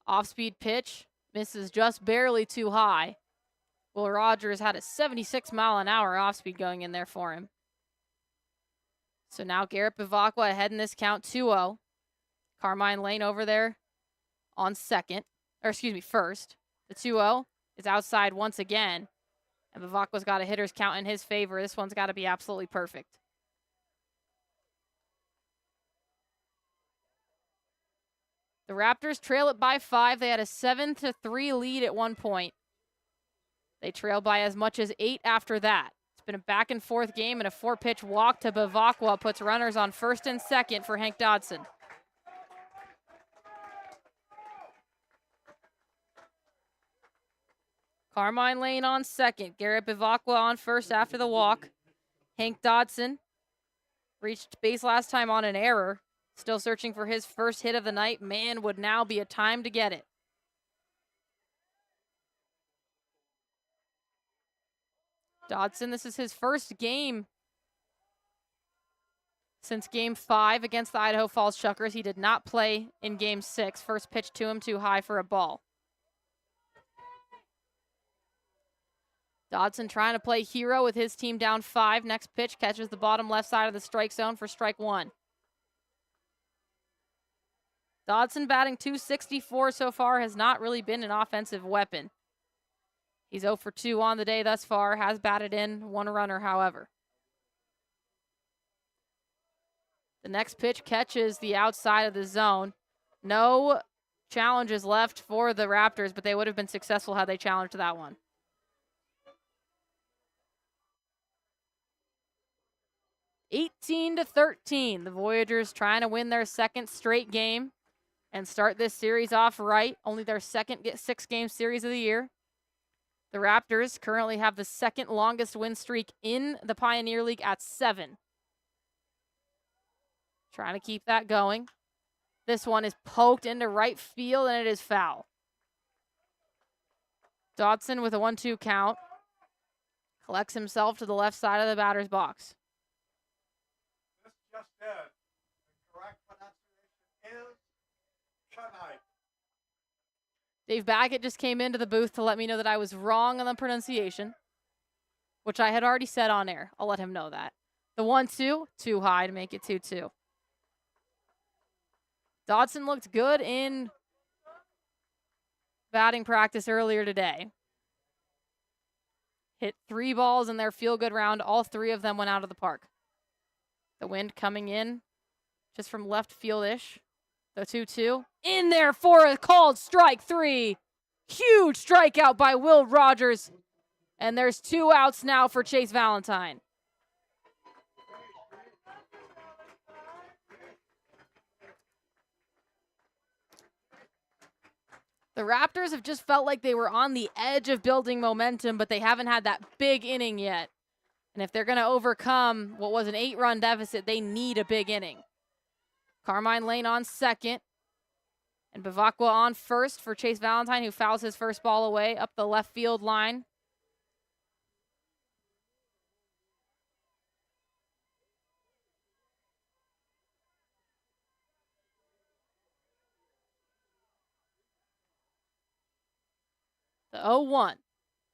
Off-speed pitch misses just barely too high. Will Rogers had a 76-mile-an-hour off-speed going in there for him. So now Garrett Bivacqua ahead in this count, 2-0. Carmine Lane over there on first. The 2-0 is outside once again. And Bivacqua's got a hitter's count in his favor. This one's got to be absolutely perfect. The Raptors trail it by 5. They had a 7-3 lead at one point. They trail by as much as 8 after that. It's been a back-and-forth game, and a 4-pitch walk to Bivacqua puts runners on first and second for Hank Dodson. Carmine Lane on second. Garrett Bivacqua on first after the walk. Hank Dodson reached base last time on an error. Still searching for his first hit of the night. Man, would now be a time to get it. Dodson, this is his first game since Game 5 against the Idaho Falls Chuckers. He did not play in Game 6. First pitch to him too high for a ball. Dodson trying to play hero with his team down 5. Next pitch catches the bottom left side of the strike zone for strike 1. Dodson batting .264 so far, has not really been an offensive weapon. He's 0 for 2 on the day thus far, has batted in 1 runner, however. The next pitch catches the outside of the zone. No challenges left for the Raptors, but they would have been successful had they challenged that one. (18-13). The Voyagers trying to win their second straight game and start this series off right. Only their second 6-game series of the year. The Raptors currently have the second longest win streak in the Pioneer League at 7. Trying to keep that going. This one is poked into right field, and it is foul. Dodson with a 1-2 count. Collects himself to the left side of the batter's box. This just did. The correct pronunciation is tonight. Dave Baggett just came into the booth to let me know that I was wrong on the pronunciation, which I had already said on air. I'll let him know that. The 1-2, too high to make it 2-2. Dodson looked good in batting practice earlier today. Hit 3 balls in their feel-good round. All 3 of them went out of the park. The wind coming in just from left field-ish. The 2-2 in there for a called strike 3. Huge strikeout by Will Rogers. And there's 2 outs now for Chase Valentine. The Raptors have just felt like they were on the edge of building momentum, but they haven't had that big inning yet. And if they're going to overcome what was an 8-run deficit, they need a big inning. Carmine Lane on second. And Bivacqua on first for Chase Valentine, who fouls his first ball away up the left field line. The 0-1.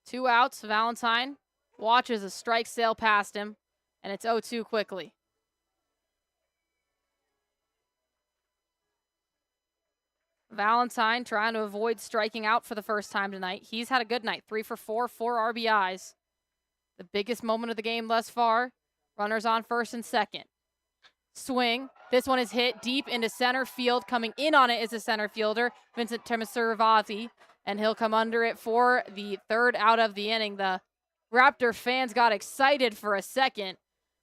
2 outs. Valentine watches a strike sail past him, and it's 0-2 quickly. Valentine trying to avoid striking out for the first time tonight. He's had a good night. 3 for 4, 4 RBIs. The biggest moment of the game thus far. Runners on first and second. Swing. This one is hit deep into center field. Coming in on it is a center fielder, Vincent Temesurvati, and he'll come under it for the 3rd out of the inning. The Raptor fans got excited for a second,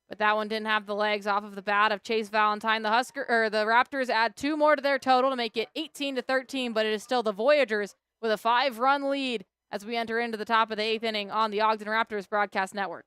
but that one didn't have the legs off of the bat of Chase Valentine. The Raptors add 2 more to their total to make it 18-13, but it is still the Voyagers with a 5-run lead as we enter into the top of the 8th inning on the Ogden Raptors broadcast network.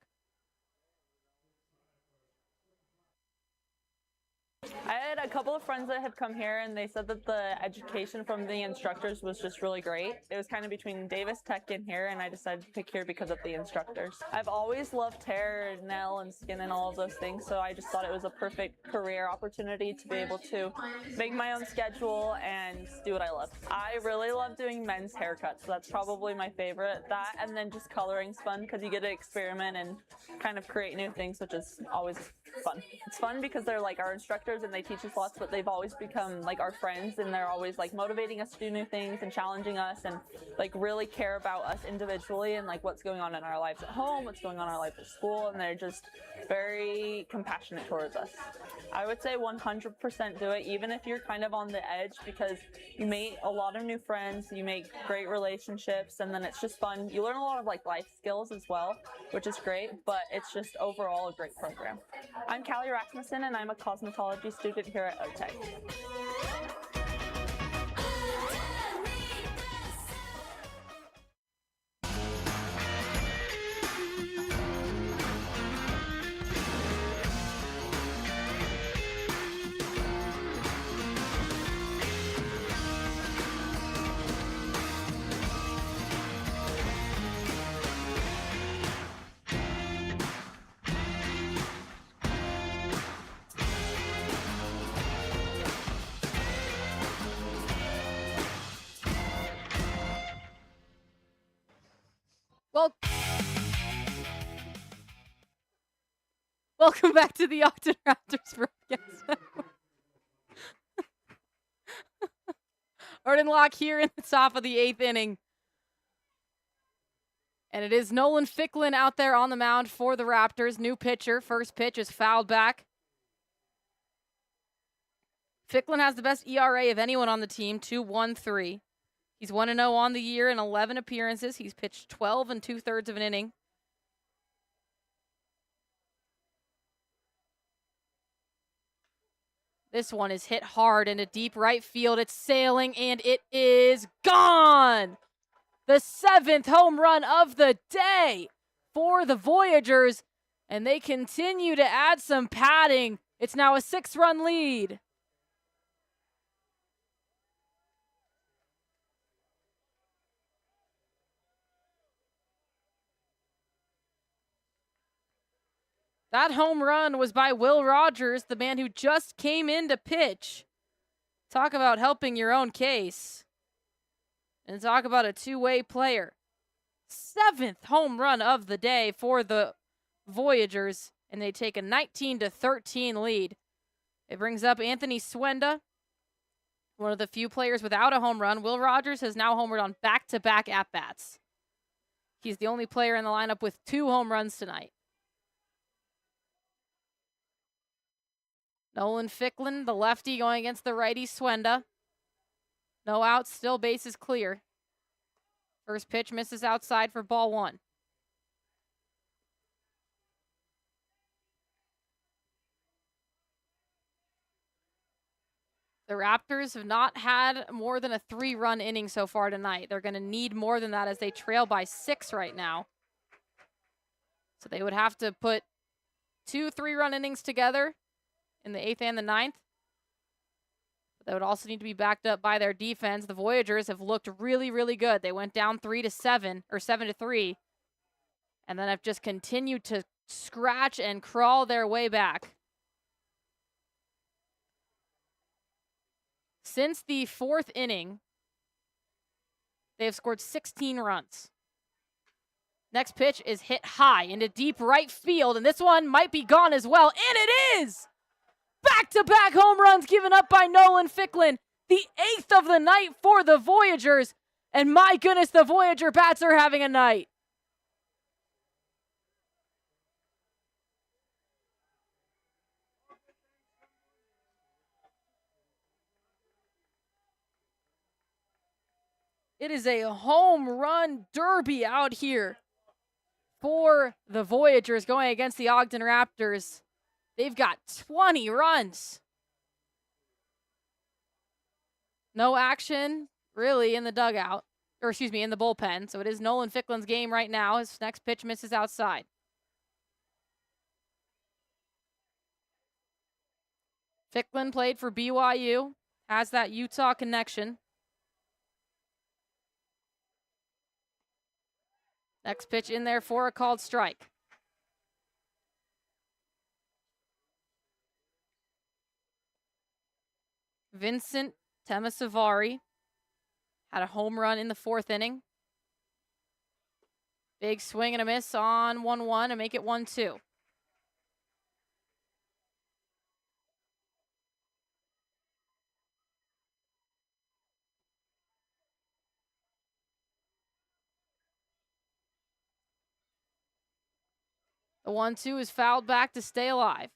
I had a couple of friends that have come here and they said that the education from the instructors was just really great. It was kind of between Davis Tech and here, and I decided to pick here because of the instructors. I've always loved hair, nail, and skin and all of those things, so I just thought it was a perfect career opportunity to be able to make my own schedule and do what I love. I really love doing men's haircuts, so that's probably my favorite. That and then just coloring's fun because you get to experiment and kind of create new things, which is always fun. It's fun because they're like our instructors and they teach us lots, but they've always become like our friends, and they're always like motivating us to do new things and challenging us and like really care about us individually and like what's going on in our lives at home, what's going on in our life at school, and they're just very compassionate towards us. I would say 100% do it, even if you're kind of on the edge, because you meet a lot of new friends, you make great relationships, and then it's just fun. You learn a lot of like life skills as well, which is great, but it's just overall a great program. I'm Callie Rasmussen, and I'm a cosmetology student here at OTEC. Well, welcome back to the Ogden Raptors broadcast. Arden Locke here in the top of the 8th inning. And it is Nolan Ficklin out there on the mound for the Raptors. New pitcher. First pitch is fouled back. Ficklin has the best ERA of anyone on the team, 2.13. He's 1-0 on the year in 11 appearances. He's pitched 12 2/3 of an inning. This one is hit hard into deep right field. It's sailing, and it is gone! The 7th home run of the day for the Voyagers, and they continue to add some padding. It's now a 6-run lead. That home run was by Will Rogers, the man who just came in to pitch. Talk about helping your own case. And talk about a two-way player. 7th home run of the day for the Voyagers, and they take a 19-13 lead. It brings up Anthony Swenda, one of the few players without a home run. Will Rogers has now homered on back-to-back at-bats. He's the only player in the lineup with 2 home runs tonight. Nolan Ficklin, the lefty, going against the righty Swenda. No outs, still bases clear. First pitch misses outside for ball 1. The Raptors have not had more than a 3-run inning so far tonight. They're going to need more than that as they trail by 6 right now. So they would have to put 2 3-run innings together in the 8th and the 9th. But they would also need to be backed up by their defense. The Voyagers have looked really, really good. They went down 3-7 or 7-3, and then have just continued to scratch and crawl their way back. Since the 4th inning, they have scored 16 runs. Next pitch is hit high into deep right field, and this one might be gone as well, and it is! Back-to-back home runs given up by Nolan Ficklin, the 8th of the night for the Voyagers, and my goodness, the Voyager bats are having a night. It is a home run derby out here for the Voyagers going against the Ogden Raptors. They've got 20 runs. No action, really, in the dugout. Or, excuse me, in the bullpen. So it is Nolan Ficklin's game right now. His next pitch misses outside. Ficklin played for BYU, has that Utah connection. Next pitch in there for a called strike. Vincent Temasavari had a home run in the 4th inning. Big swing and a miss on 1-1 and make it 1-2. The 1-2 is fouled back to stay alive.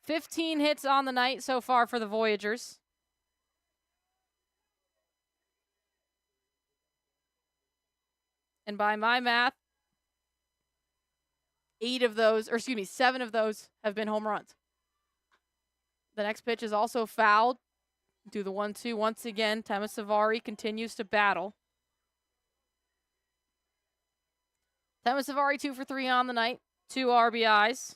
15 hits on the night so far for the Voyagers. And by my math, 7 of those have been home runs. The next pitch is also fouled. Do the 1-2 once again. Temasavari continues to battle. Temasavari 2 for 3 on the night. 2 RBIs.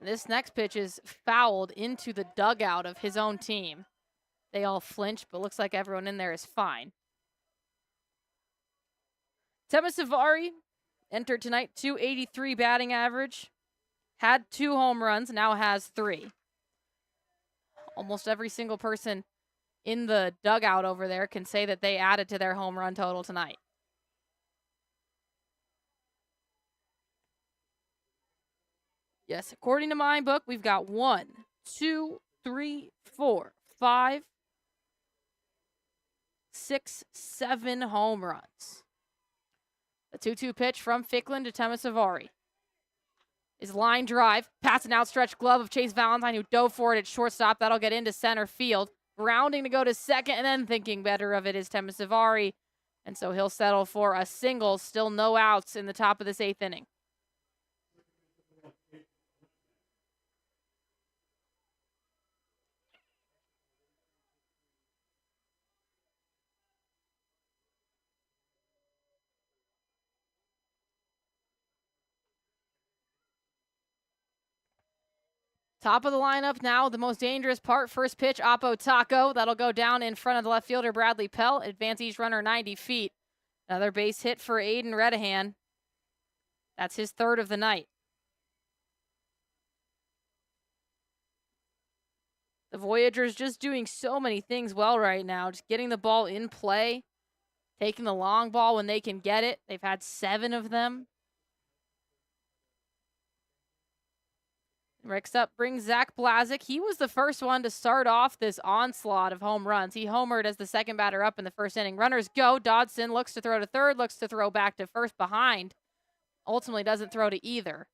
This next pitch is fouled into the dugout of his own team. They all flinch, but looks like everyone in there is fine. Temasavari entered tonight, 283 batting average. Had 2 home runs, now has 3. Almost every single person in the dugout over there can say that they added to their home run total tonight. Yes, according to my book, we've got 1, 2, 3, 4, 5, 6, 7 home runs. The 2-2 pitch from Ficklin to Temasavari is line drive, past an outstretched glove of Chase Valentine, who dove for it at shortstop. That'll get into center field. Rounding to go to second, and then thinking better of it is Temasavari. And so he'll settle for a single. Still no outs in the top of this 8th inning. Top of the lineup now, the most dangerous part. First pitch, Oppo Taco. That'll go down in front of the left fielder, Bradley Pell. Advance each runner 90 feet. Another base hit for Aiden Redahan. That's his 3rd of the night. The Voyagers just doing so many things well right now. Just getting the ball in play. Taking the long ball when they can get it. They've had 7 of them. Next up brings Zach Blazik. He was the first one to start off this onslaught of home runs. He homered as the second batter up in the 1st inning. Runners go. Dodson looks to throw to third, looks to throw back to first behind. Ultimately doesn't throw to either.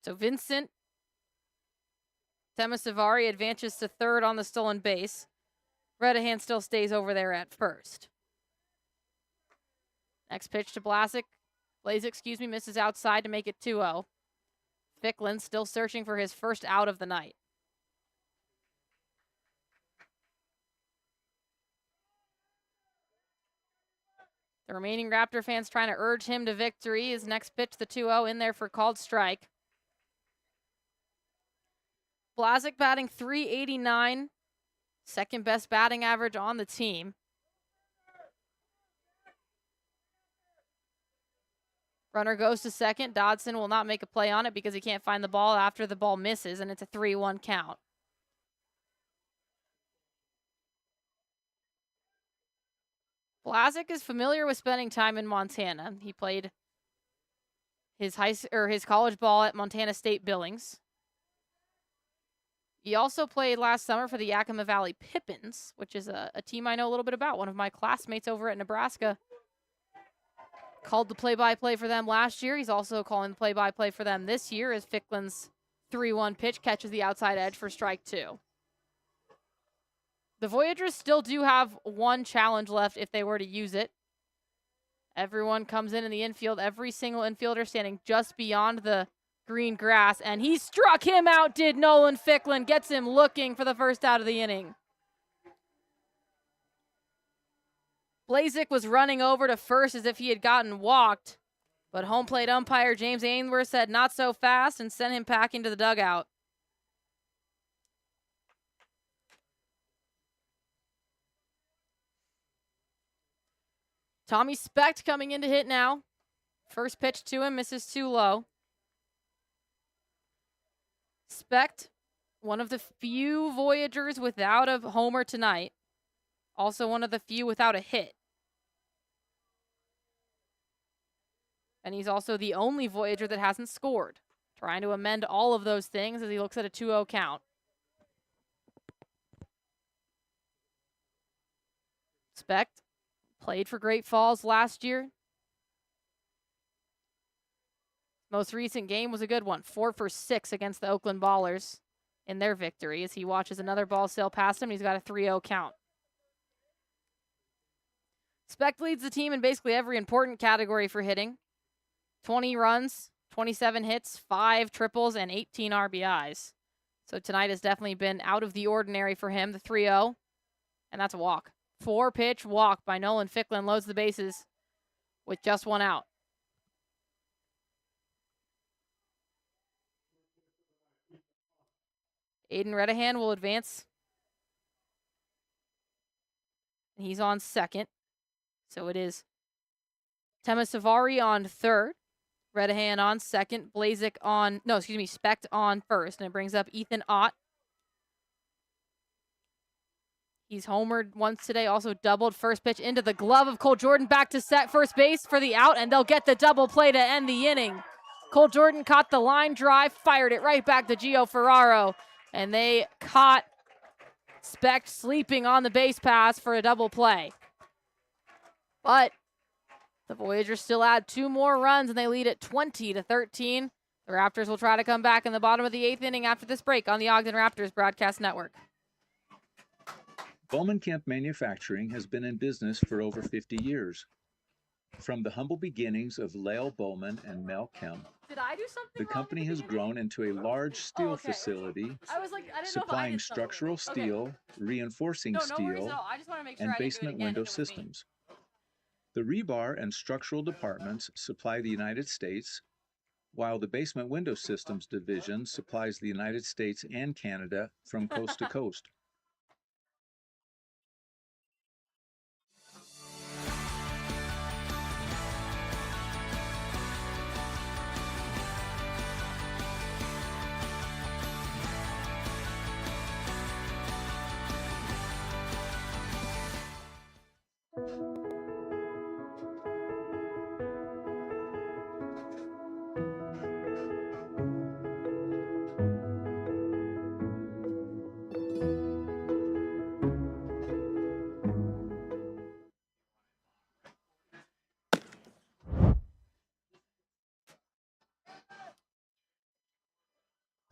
So Vincent Temasavari advances to third on the stolen base. Redahan still stays over there at first. Next pitch to Blazik. Misses outside to make it 2-0. Ficklin still searching for his first out of the night. The remaining Raptor fans trying to urge him to victory. His next pitch, the 2-0, in there for called strike. Blazik batting .389, second best batting average on the team. Runner goes to second. Dodson will not make a play on it because he can't find the ball after the ball misses, and it's a 3-1 count. Blazik is familiar with spending time in Montana. He played his college ball at Montana State Billings. He also played last summer for the Yakima Valley Pippins, which is a team I know a little bit about. One of my classmates over at Nebraska called the play-by-play for them last year. He's also calling the play-by-play for them this year as Ficklin's 3-1 pitch catches the outside edge for strike 2. The Voyagers still do have one challenge left if they were to use it. Everyone comes in the infield. Every single infielder standing just beyond the green grass, and he struck him out, did Nolan Ficklin. Gets him looking for the first out of the inning. Blazik was running over to first as if he had gotten walked, but home plate umpire James Ainsworth said not so fast and sent him packing to the dugout. Tommy Specht coming in to hit now. First pitch to him, misses too low. Specht, one of the few Voyagers without a homer tonight. Also one of the few without a hit. And he's also the only Voyager that hasn't scored. Trying to amend all of those things as he looks at a 2-0 count. Specht played for Great Falls last year. Most recent game was a good one. 4 for 6 against the Oakland Ballers in their victory as he watches another ball sail past him. He's got a 3-0 count. Specht leads the team in basically every important category for hitting. 20 runs, 27 hits, 5 triples, and 18 RBIs. So tonight has definitely been out of the ordinary for him, the 3-0. And that's a walk. 4-pitch walk by Nolan Ficklin loads the bases with just one out. Aiden Redahan will advance. He's on second. So it is Tema Savari on third. Redahan on second. Specht on first. And it brings up Ethan Ott. He's homered once today, also doubled. First pitch into the glove of Cole Jordan, back to first base for the out, and they'll get the double play to end the inning. Cole Jordan caught the line drive, fired it right back to Gio Ferraro, and they caught Specht sleeping on the base pass for a double play. But the Voyagers still add 2 more runs, and they lead at 20-13. The Raptors will try to come back in the bottom of the 8th inning after this break on the Ogden Raptors Broadcast Network. Bowman Kemp Manufacturing has been in business for over 50 years. From the humble beginnings of Lael Bowman and Mel Kemp, Did I do something the company has grown into a large steel facility supplying structural steel, reinforcing steel, and basement window systems. The rebar and structural departments supply the United States, while the basement window systems division supplies the United States and Canada from coast to coast.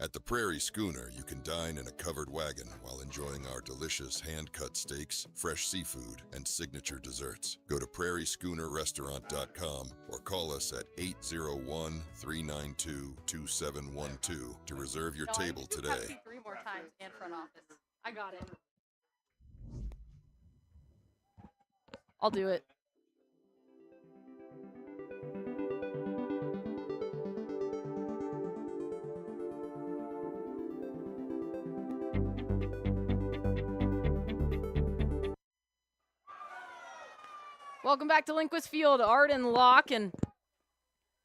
At the Prairie Schooner, you can dine in a covered wagon while enjoying our delicious hand-cut steaks, fresh seafood, and signature desserts. Go to prairieschoonerrestaurant.com or call us at 801-392-2712 to reserve your table today. 3 more times and front office. I got it. I'll do it. Welcome back to Linquist Field. Arden Locke and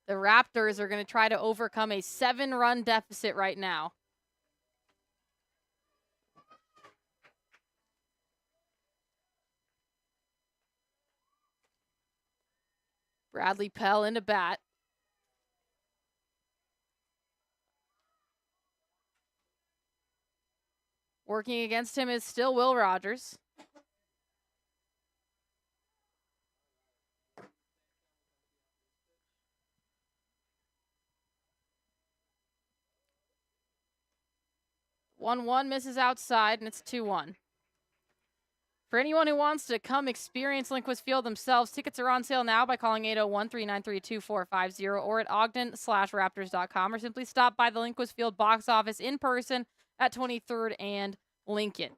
the Raptors are going to try to overcome a 7-run deficit right now. Bradley Pell into bat. Working against him is still Will Rogers. One misses outside, and it's 2-1. For anyone who wants to come experience Lindquist Field themselves, tickets are on sale now by calling 801-393-2450 or at ogden/raptors.com, or simply stop by the Lindquist Field box office in person at 23rd and Lincoln.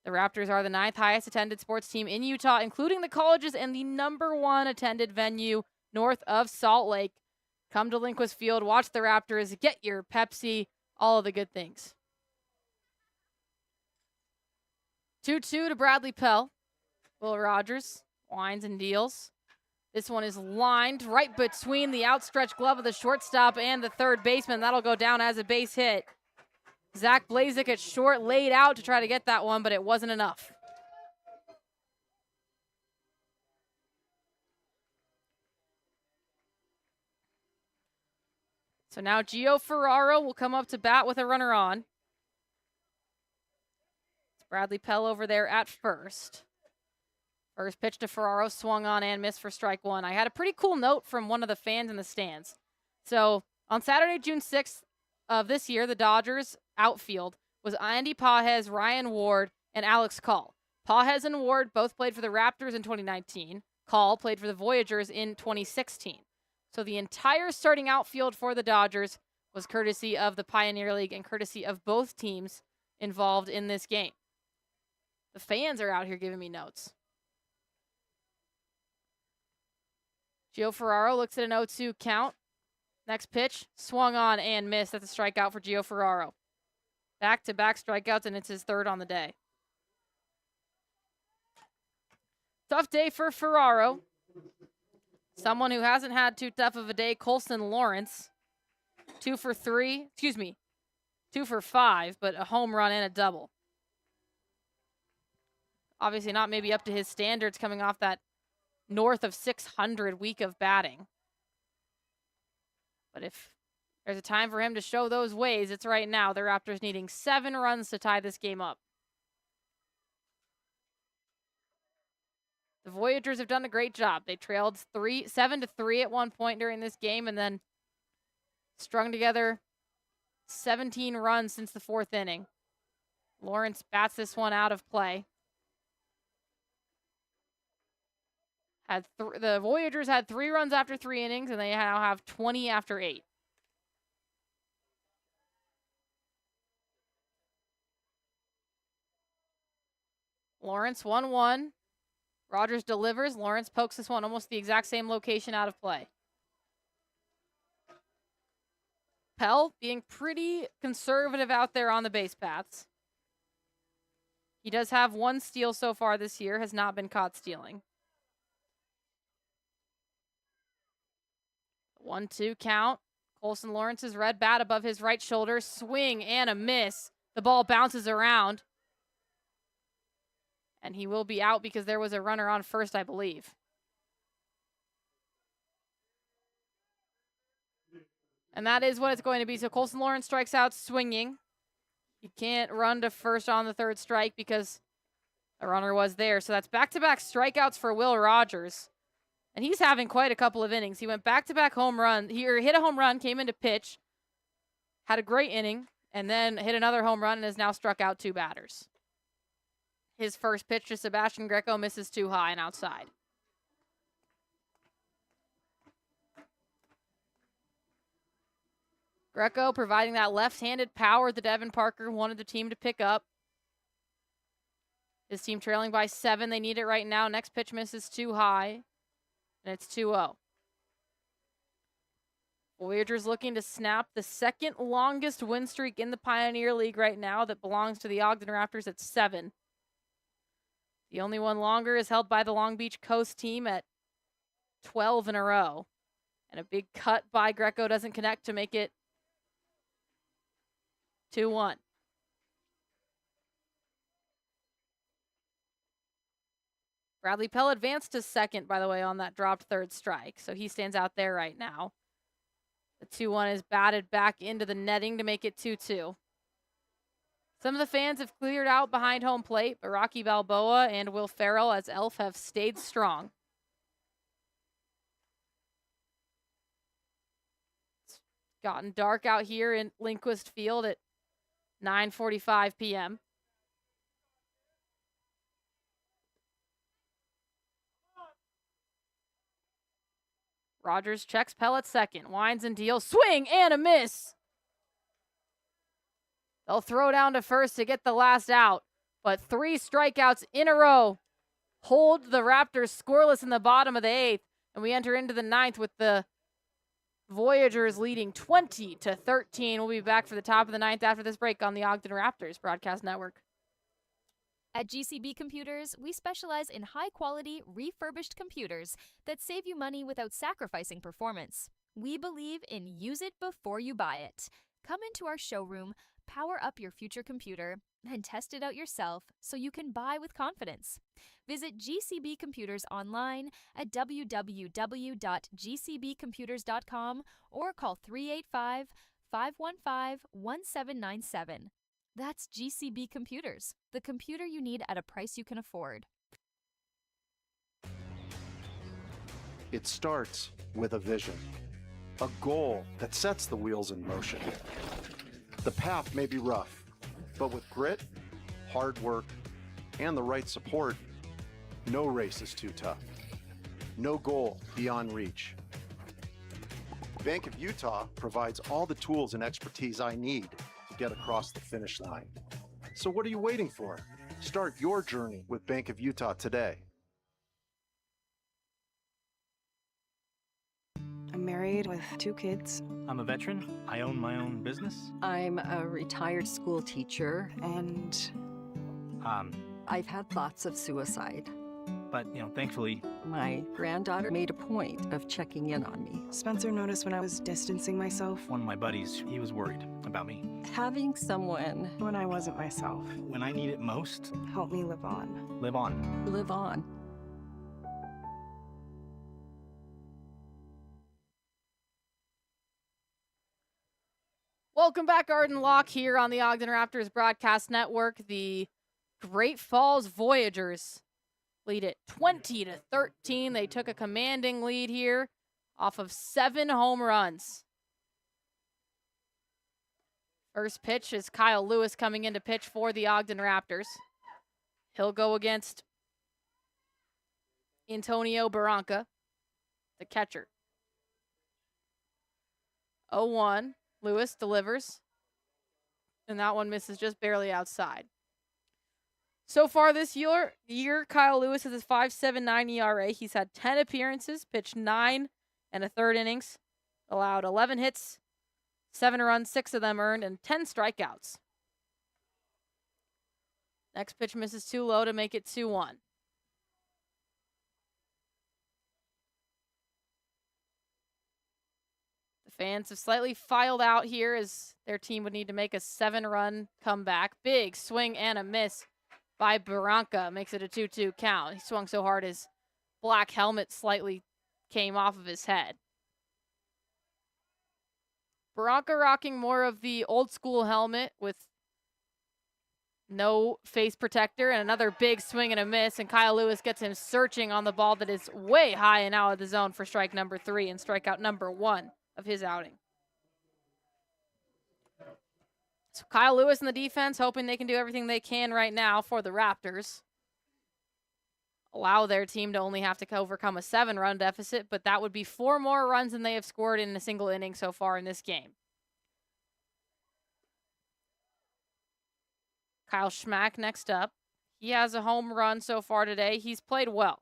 The Raptors are the 9th highest attended sports team in Utah, including the colleges, and the #1 attended venue north of Salt Lake. Come to Lindquist Field, watch the Raptors, get your Pepsi, all of the good things. 2-2 to Bradley Pell. Will Rogers winds and deals. This one is lined right between the outstretched glove of the shortstop and the third baseman. That'll go down as a base hit. Zach Blazik at short laid out to try to get that one, but it wasn't enough. So now Gio Ferraro will come up to bat with a runner on. It's Bradley Pell over there at first. First pitch to Ferraro, swung on and missed for strike one. I had a pretty cool note from one of the fans in the stands. So on Saturday, June 6th of this year, the Dodgers outfield was Andy Pages, Ryan Ward, and Alex Call. Pages and Ward both played for the Raptors in 2019. Call played for the Voyagers in 2016. So the entire starting outfield for the Dodgers was courtesy of the Pioneer League and courtesy of both teams involved in this game. The fans are out here giving me notes. Gio Ferraro looks at an 0-2 count. Next pitch, swung on and missed. That's a strikeout for Gio Ferraro. Back-to-back strikeouts, and it's his third on the day. Tough day for Ferraro. Someone who hasn't had too tough of a day, Colson Lawrence. 2 for 5, but a home run and a double. Obviously not maybe up to his standards coming off that north of 600 week of batting. But if there's a time for him to show those ways, it's right now. The Raptors needing 7 runs to tie this game up. The Voyagers have done a great job. They trailed 7-3 at one point during this game and then strung together 17 runs since the 4th inning. Lawrence bats this one out of play. The Voyagers had 3 runs after 3 innings, and they now have 20 after 8. Lawrence 1-1. Rogers delivers. Lawrence pokes this one almost the exact same location out of play. Pell being pretty conservative out there on the base paths. He does have 1 steal so far this year, has not been caught stealing. 1-2 count. Colson Lawrence's red bat above his right shoulder. Swing and a miss. The ball bounces around. And he will be out because there was a runner on first, I believe. And that is what it's going to be. So Colson Lawrence strikes out swinging. He can't run to first on the 3rd strike because the runner was there. So that's back-to-back strikeouts for Will Rogers. And he's having quite a couple of innings. He went back-to-back home run. He hit a home run, came into pitch, had a great inning, and then hit another home run and has now struck out 2 batters. His first pitch to Sebastian Greco misses too high and outside. Greco providing that left-handed power that Devin Parker wanted the team to pick up. His team trailing by 7. They need it right now. Next pitch misses too high. And it's 2-0. Voyagers looking to snap the 2nd longest win streak in the Pioneer League right now that belongs to the Ogden Raptors at 7. The only one longer is held by the Long Beach Coast team at 12 in a row. And a big cut by Greco doesn't connect to make it 2-1. Bradley Pell advanced to 2nd, by the way, on that dropped 3rd strike. So he stands out there right now. The 2-1 is batted back into the netting to make it 2-2. Some of the fans have cleared out behind home plate, but Rocky Balboa and Will Farrell as Elf have stayed strong. It's gotten dark out here in Lindquist Field at 9:45 p.m. Rogers checks Pell at second. Winds and deals. Swing and a miss. They'll throw down to first to get the last out. But 3 strikeouts in a row hold the Raptors scoreless in the bottom of the 8th. And we enter into the 9th with the Voyagers leading 20-13. We'll be back for the top of the 9th after this break on the Ogden Raptors Broadcast Network. At GCB Computers, we specialize in high-quality, refurbished computers that save you money without sacrificing performance. We believe in use it before you buy it. Come into our showroom, power up your future computer, and test it out yourself so you can buy with confidence. Visit GCB Computers online at www.gcbcomputers.com or call 385-515-1797. That's GCB Computers, the computer you need at a price you can afford. It starts with a vision, a goal that sets the wheels in motion. The path may be rough, but with grit, hard work, and the right support, no race is too tough. No goal beyond reach. Bank of Utah provides all the tools and expertise I need to get across the finish line. So what are you waiting for? Start your journey with Bank of Utah today. I'm married with 2 kids. I'm a veteran. I own my own business. I'm a retired school teacher. And I've had thoughts of suicide. But, thankfully, my granddaughter made a point of checking in on me. Spencer noticed when I was distancing myself. one of my buddies, he was worried about me. Having someone When I wasn't myself. When I need it most, Help me live on. live on. live on. Welcome back, Arden Locke, here on the Ogden Raptors Broadcast Network. The Great Falls Voyagers lead it 20-13. They took a commanding lead here off of 7 home runs. First pitch is Kyle Lewis coming in to pitch for the Ogden Raptors. He'll go against Antonio Barranca, the catcher. 0-1. Lewis delivers, and that one misses just barely outside. So far this year, Kyle Lewis has his 5.79 ERA. He's had 10 appearances, pitched 9 1/3 innings, allowed 11 hits, 7 runs, 6 of them earned, and 10 strikeouts. Next pitch misses too low to make it 2-1. Fans have slightly filed out here as their team would need to make a 7-run comeback. Big swing and a miss by Barranca. Makes it a 2-2 count. He swung so hard his black helmet slightly came off of his head. Barranca rocking more of the old school helmet with no face protector and another big swing and a miss. And Kyle Lewis gets him searching on the ball that is way high and out of the zone for strike number 3 and strikeout number 1 of his outing. So Kyle Lewis and the defense hoping they can do everything they can right now for the Raptors. Allow their team to only have to overcome a 7-run deficit, but that would be 4 more runs than they have scored in a single inning so far in this game. Kyle Schmack next up. He has a home run so far today. He's played well.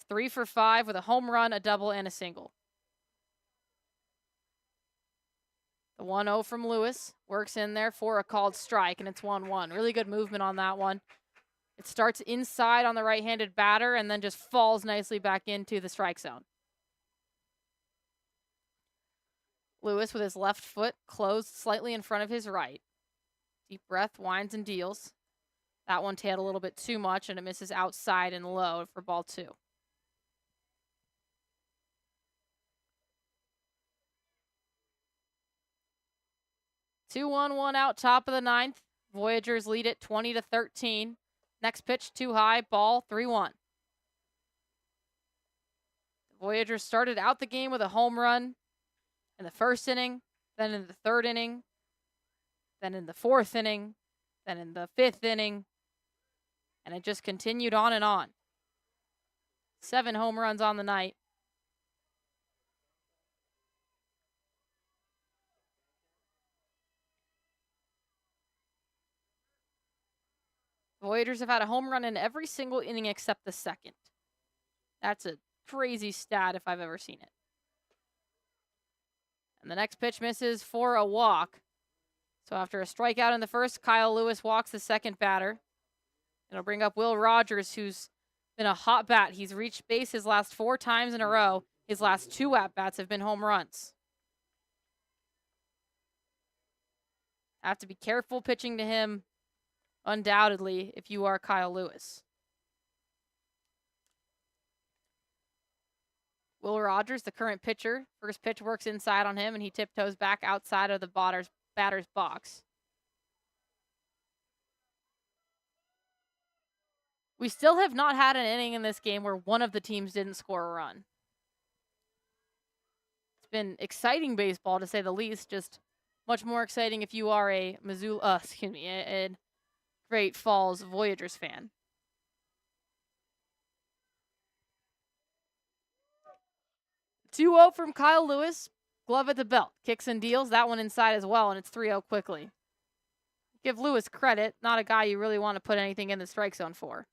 3 for 5 with a home run, a double, and a single. The 1-0 from Lewis works in there for a called strike, and it's 1-1. Really good movement on that one. It starts inside on the right-handed batter and then just falls nicely back into the strike zone. Lewis with his left foot closed slightly in front of his right. Deep breath, winds and deals. That one tailed a little bit too much, and it misses outside and low for ball 2. Two one out, top of the 9th. Voyagers lead it 20-13. Next pitch, too high, ball 3-1. The Voyagers started out the game with a home run in the first inning, then in the 3rd inning, then in the 4th inning, then in the 5th inning, and it just continued on and on. 7 home runs on the night. Voyagers have had a home run in every single inning except the second. That's a crazy stat if I've ever seen it. And the next pitch misses for a walk. So after a strikeout in the first, Kyle Lewis walks the second batter. It'll bring up Will Rogers, who's been a hot bat. He's reached base his last 4 times in a row. His last 2 at-bats have been home runs. Have to be careful pitching to him, undoubtedly, if you are Kyle Lewis. Will Rogers, the current pitcher, first pitch works inside on him, and he tiptoes back outside of the batter's box. We still have not had an inning in this game where one of the teams didn't score a run. It's been exciting baseball, to say the least, just much more exciting if you are a a Great Falls Voyagers fan. "2-0 from Kyle Lewis. Glove at the belt. Kicks and deals. That one inside as well, and it's 3-0 quickly. Give Lewis credit. Not a guy you really want to put anything in the strike zone for.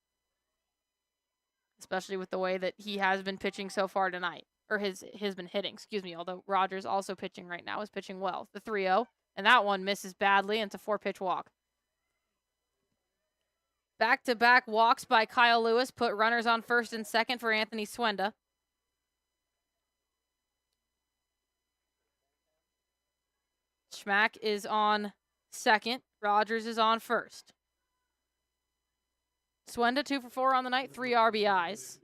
Especially with the way that he has been pitching so far tonight. Or has been hitting, excuse me. Although Rogers also pitching right now, is pitching well. The 3-0. And that one misses badly, and it's a 4-pitch walk. Back-to-back walks by Kyle Lewis put runners on first and second for Anthony Swenda. Schmack is on second. Rogers is on first. Swenda 2 for 4 on the night, 3 RBIs.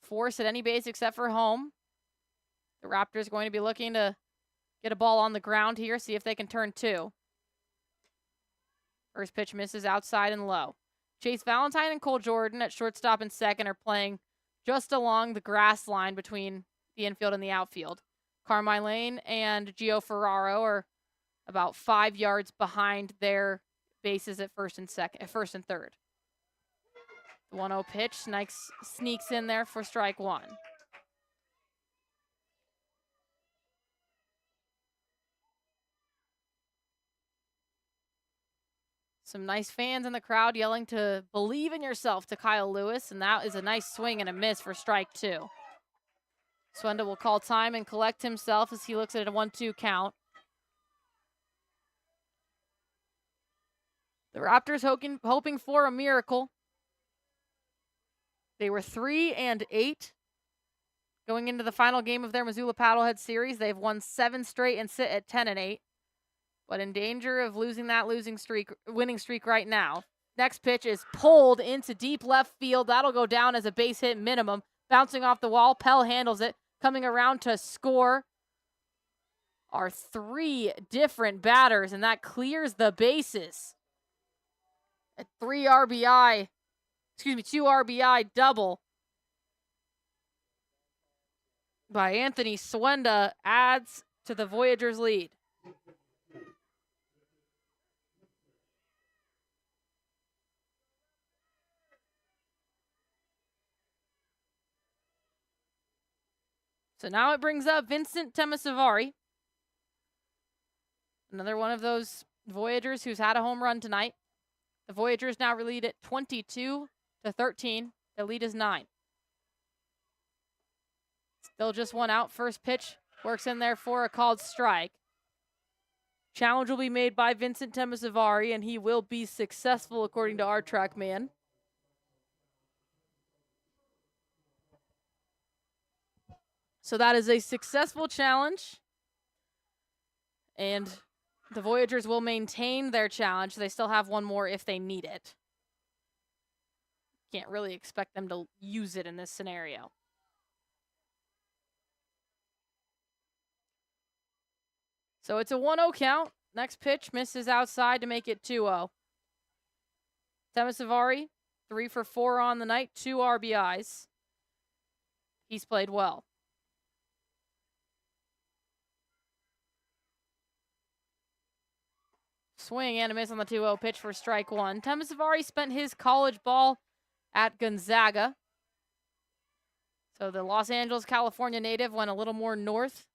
Force at any base except for home. The Raptors going to be looking to get a ball on the ground here, see if they can turn 2. First pitch misses outside and low. Chase Valentine and Cole Jordan at shortstop and second are playing just along the grass line between the infield and the outfield. Carmine Lane and Gio Ferraro are about 5 yards behind their bases at first and third. The 1-0 pitch sneaks in there for strike 1. Some nice fans in the crowd yelling to believe in yourself to Kyle Lewis, and that is a nice swing and a miss for strike 2. Swenda will call time and collect himself as he looks at a 1-2 count. The Raptors hoping for a miracle. They were 3-8 going into the final game of their Missoula Paddlehead series. They've won 7 straight and sit at 10-8, but in danger of losing that winning streak right now. Next pitch is pulled into deep left field. That'll go down as a base hit minimum. Bouncing off the wall, Pell handles it. Coming around to score are 3 different batters, and that clears the bases. A 2 RBI double by Anthony Swenda adds to the Voyagers' lead. So now it brings up Vincent Temasavari. Another one of those Voyagers who's had a home run tonight. The Voyagers now lead at 22-13. The lead is 9. Still just 1 out. First pitch works in there for a called strike. Challenge will be made by Vincent Temasavari, and he will be successful according to our track man. So that is a successful challenge. And the Voyagers will maintain their challenge. They still have one more if they need it. Can't really expect them to use it in this scenario. So it's a 1-0 count. Next pitch misses outside to make it 2-0. Temasavari, 3 for 4 on the night, 2 RBIs. He's played well. Swing and a miss on the 2-0 pitch for strike one. Temasavari spent his college ball at Gonzaga. So the Los Angeles, California native went a little more north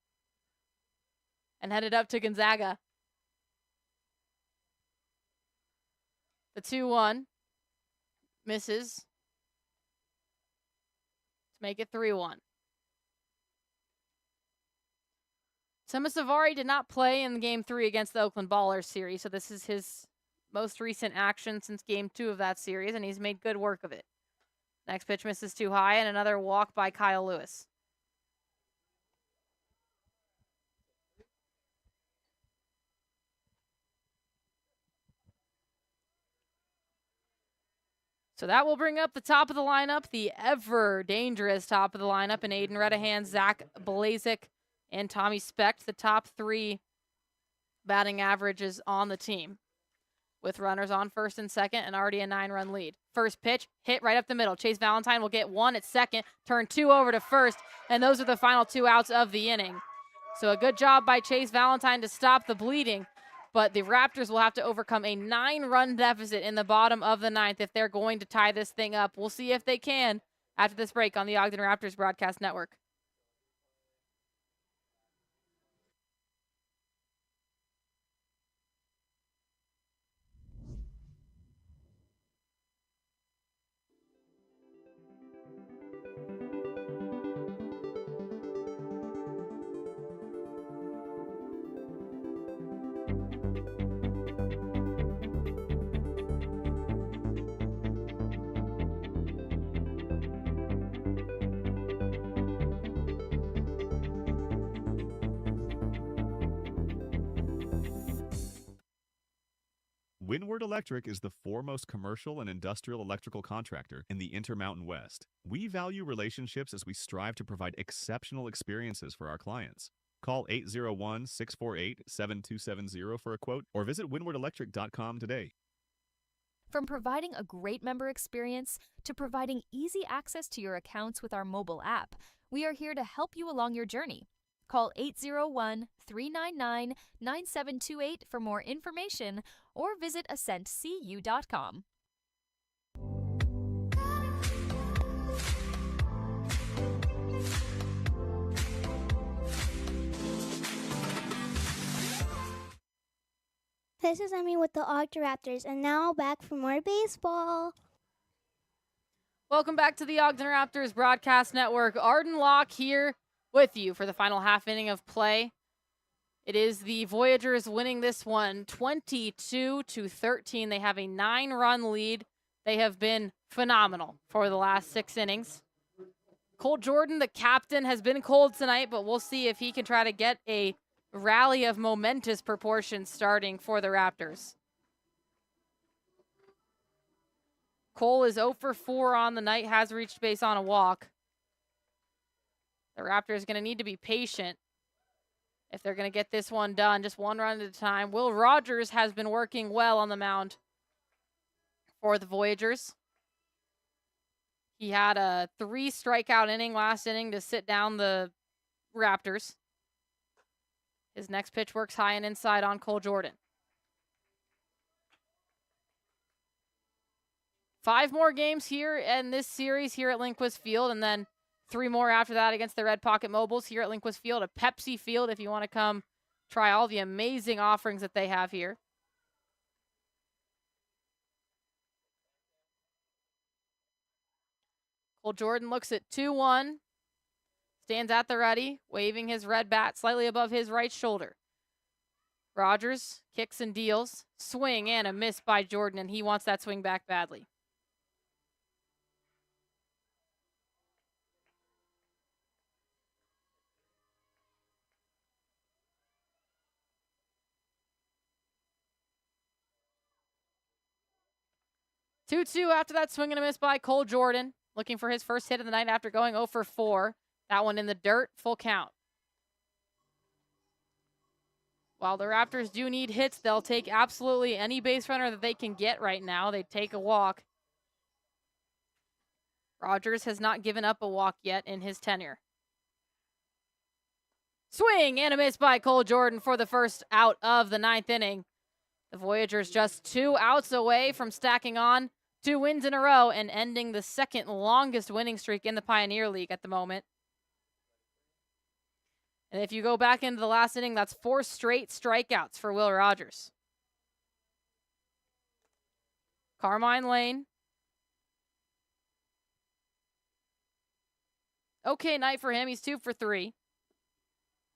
and headed up to Gonzaga. The 2-1 misses to make it 3-1. Temasavari did not play in Game 3 against the Oakland Ballers series, so this is his most recent action since Game 2 of that series, and he's made good work of it. Next pitch misses too high, and another walk by Kyle Lewis. So that will bring up the top of the lineup, the ever dangerous top of the lineup, in Aiden Redahan, Zach Blazek, and Tommy Specht, the top three batting averages on the team, with runners on first and second and already a 9-run lead. First pitch, hit right up the middle. Chase Valentine will get one at second, turn two over to first, and those are the final two outs of the inning. So a good job by Chase Valentine to stop the bleeding, but the Raptors will have to overcome a 9-run deficit in the bottom of the ninth if they're going to tie this thing up. We'll see if they can after this break on the Ogden Raptors Broadcast Network. Windward Electric is the foremost commercial and industrial electrical contractor in the Intermountain West. We value relationships as we strive to provide exceptional experiences for our clients. Call 801-648-7270 for a quote or visit windwardelectric.com today. From providing a great member experience to providing easy access to your accounts with our mobile app, we are here to help you along your journey. Call 801-399-9728 for more information or visit ascentcu.com. This is Emmy with the Ogden Raptors, and now back for more baseball. Welcome back to the Ogden Raptors Broadcast Network. Arden Locke here with you for the final half inning of play. It is the Voyagers winning this one 22-13. They have a 9-run lead. They have been phenomenal for the last 6 innings. Cole Jordan, the captain, has been cold tonight, but we'll see if he can try to get a rally of momentous proportions starting for the Raptors. Cole is 0 for 4 on the night, has reached base on a walk. The Raptors are going to need to be patient if they're going to get this one done, just one run at a time. Will Rogers has been working well on the mound for the Voyagers. He had a 3-strikeout inning last inning to sit down the Raptors. His next pitch works high and inside on Cole Jordan. 5 more games here in this series here at Lindquist Field, and then 3 more after that against the Red Pocket Mobiles here at Lindquist Field, a Pepsi Field if you want to come try all the amazing offerings that they have here. Cole Jordan looks at 2-1, stands at the ready, waving his red bat slightly above his right shoulder. Rogers kicks and deals, swing and a miss by Jordan, and he wants that swing back badly. Two after that swing and a miss by Cole Jordan, looking for his first hit of the night after going 0 for 4. That one in the dirt, full count. While the Raptors do need hits, they'll take absolutely any base runner that they can get right now. They take a walk. Rogers has not given up a walk yet in his tenure. Swing and a miss by Cole Jordan for the first out of the 9th inning. The Voyagers just 2 outs away from stacking on 2 wins in a row and ending the second longest winning streak in the Pioneer League at the moment. And if you go back into the last inning, that's 4 straight strikeouts for Will Rogers. Carmine Lane. Okay night for him. He's 2 for 3.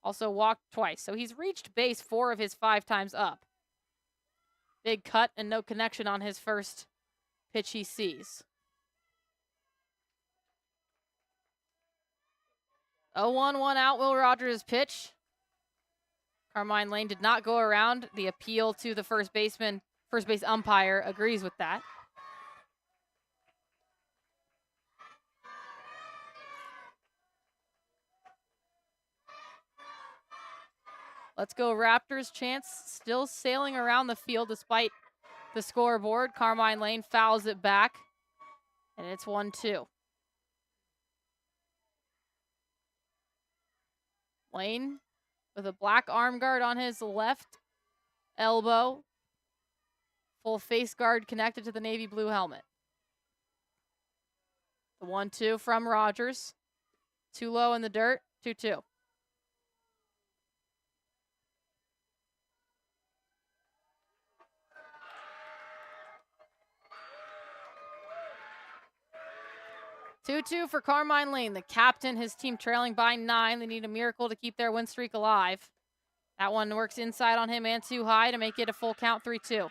Also walked twice. So he's reached base 4 of his 5 times up. Big cut and no connection on his first pitch he sees. 0-1, 1 out, Will Rogers' pitch. Carmine Lane did not go around. The appeal to the first base umpire agrees with that. Let's go Raptors. Chance still sailing around the field despite the scoreboard. Carmine Lane fouls it back, and it's 1-2. Lane with a black arm guard on his left elbow. Full face guard connected to the navy blue helmet. The 1-2 from Rogers. Too low in the dirt, 2-2. Two for Carmine Lane, the captain, his team trailing by 9. They need a miracle to keep their win streak alive. That one works inside on him and too high to make it a full count, 3-2.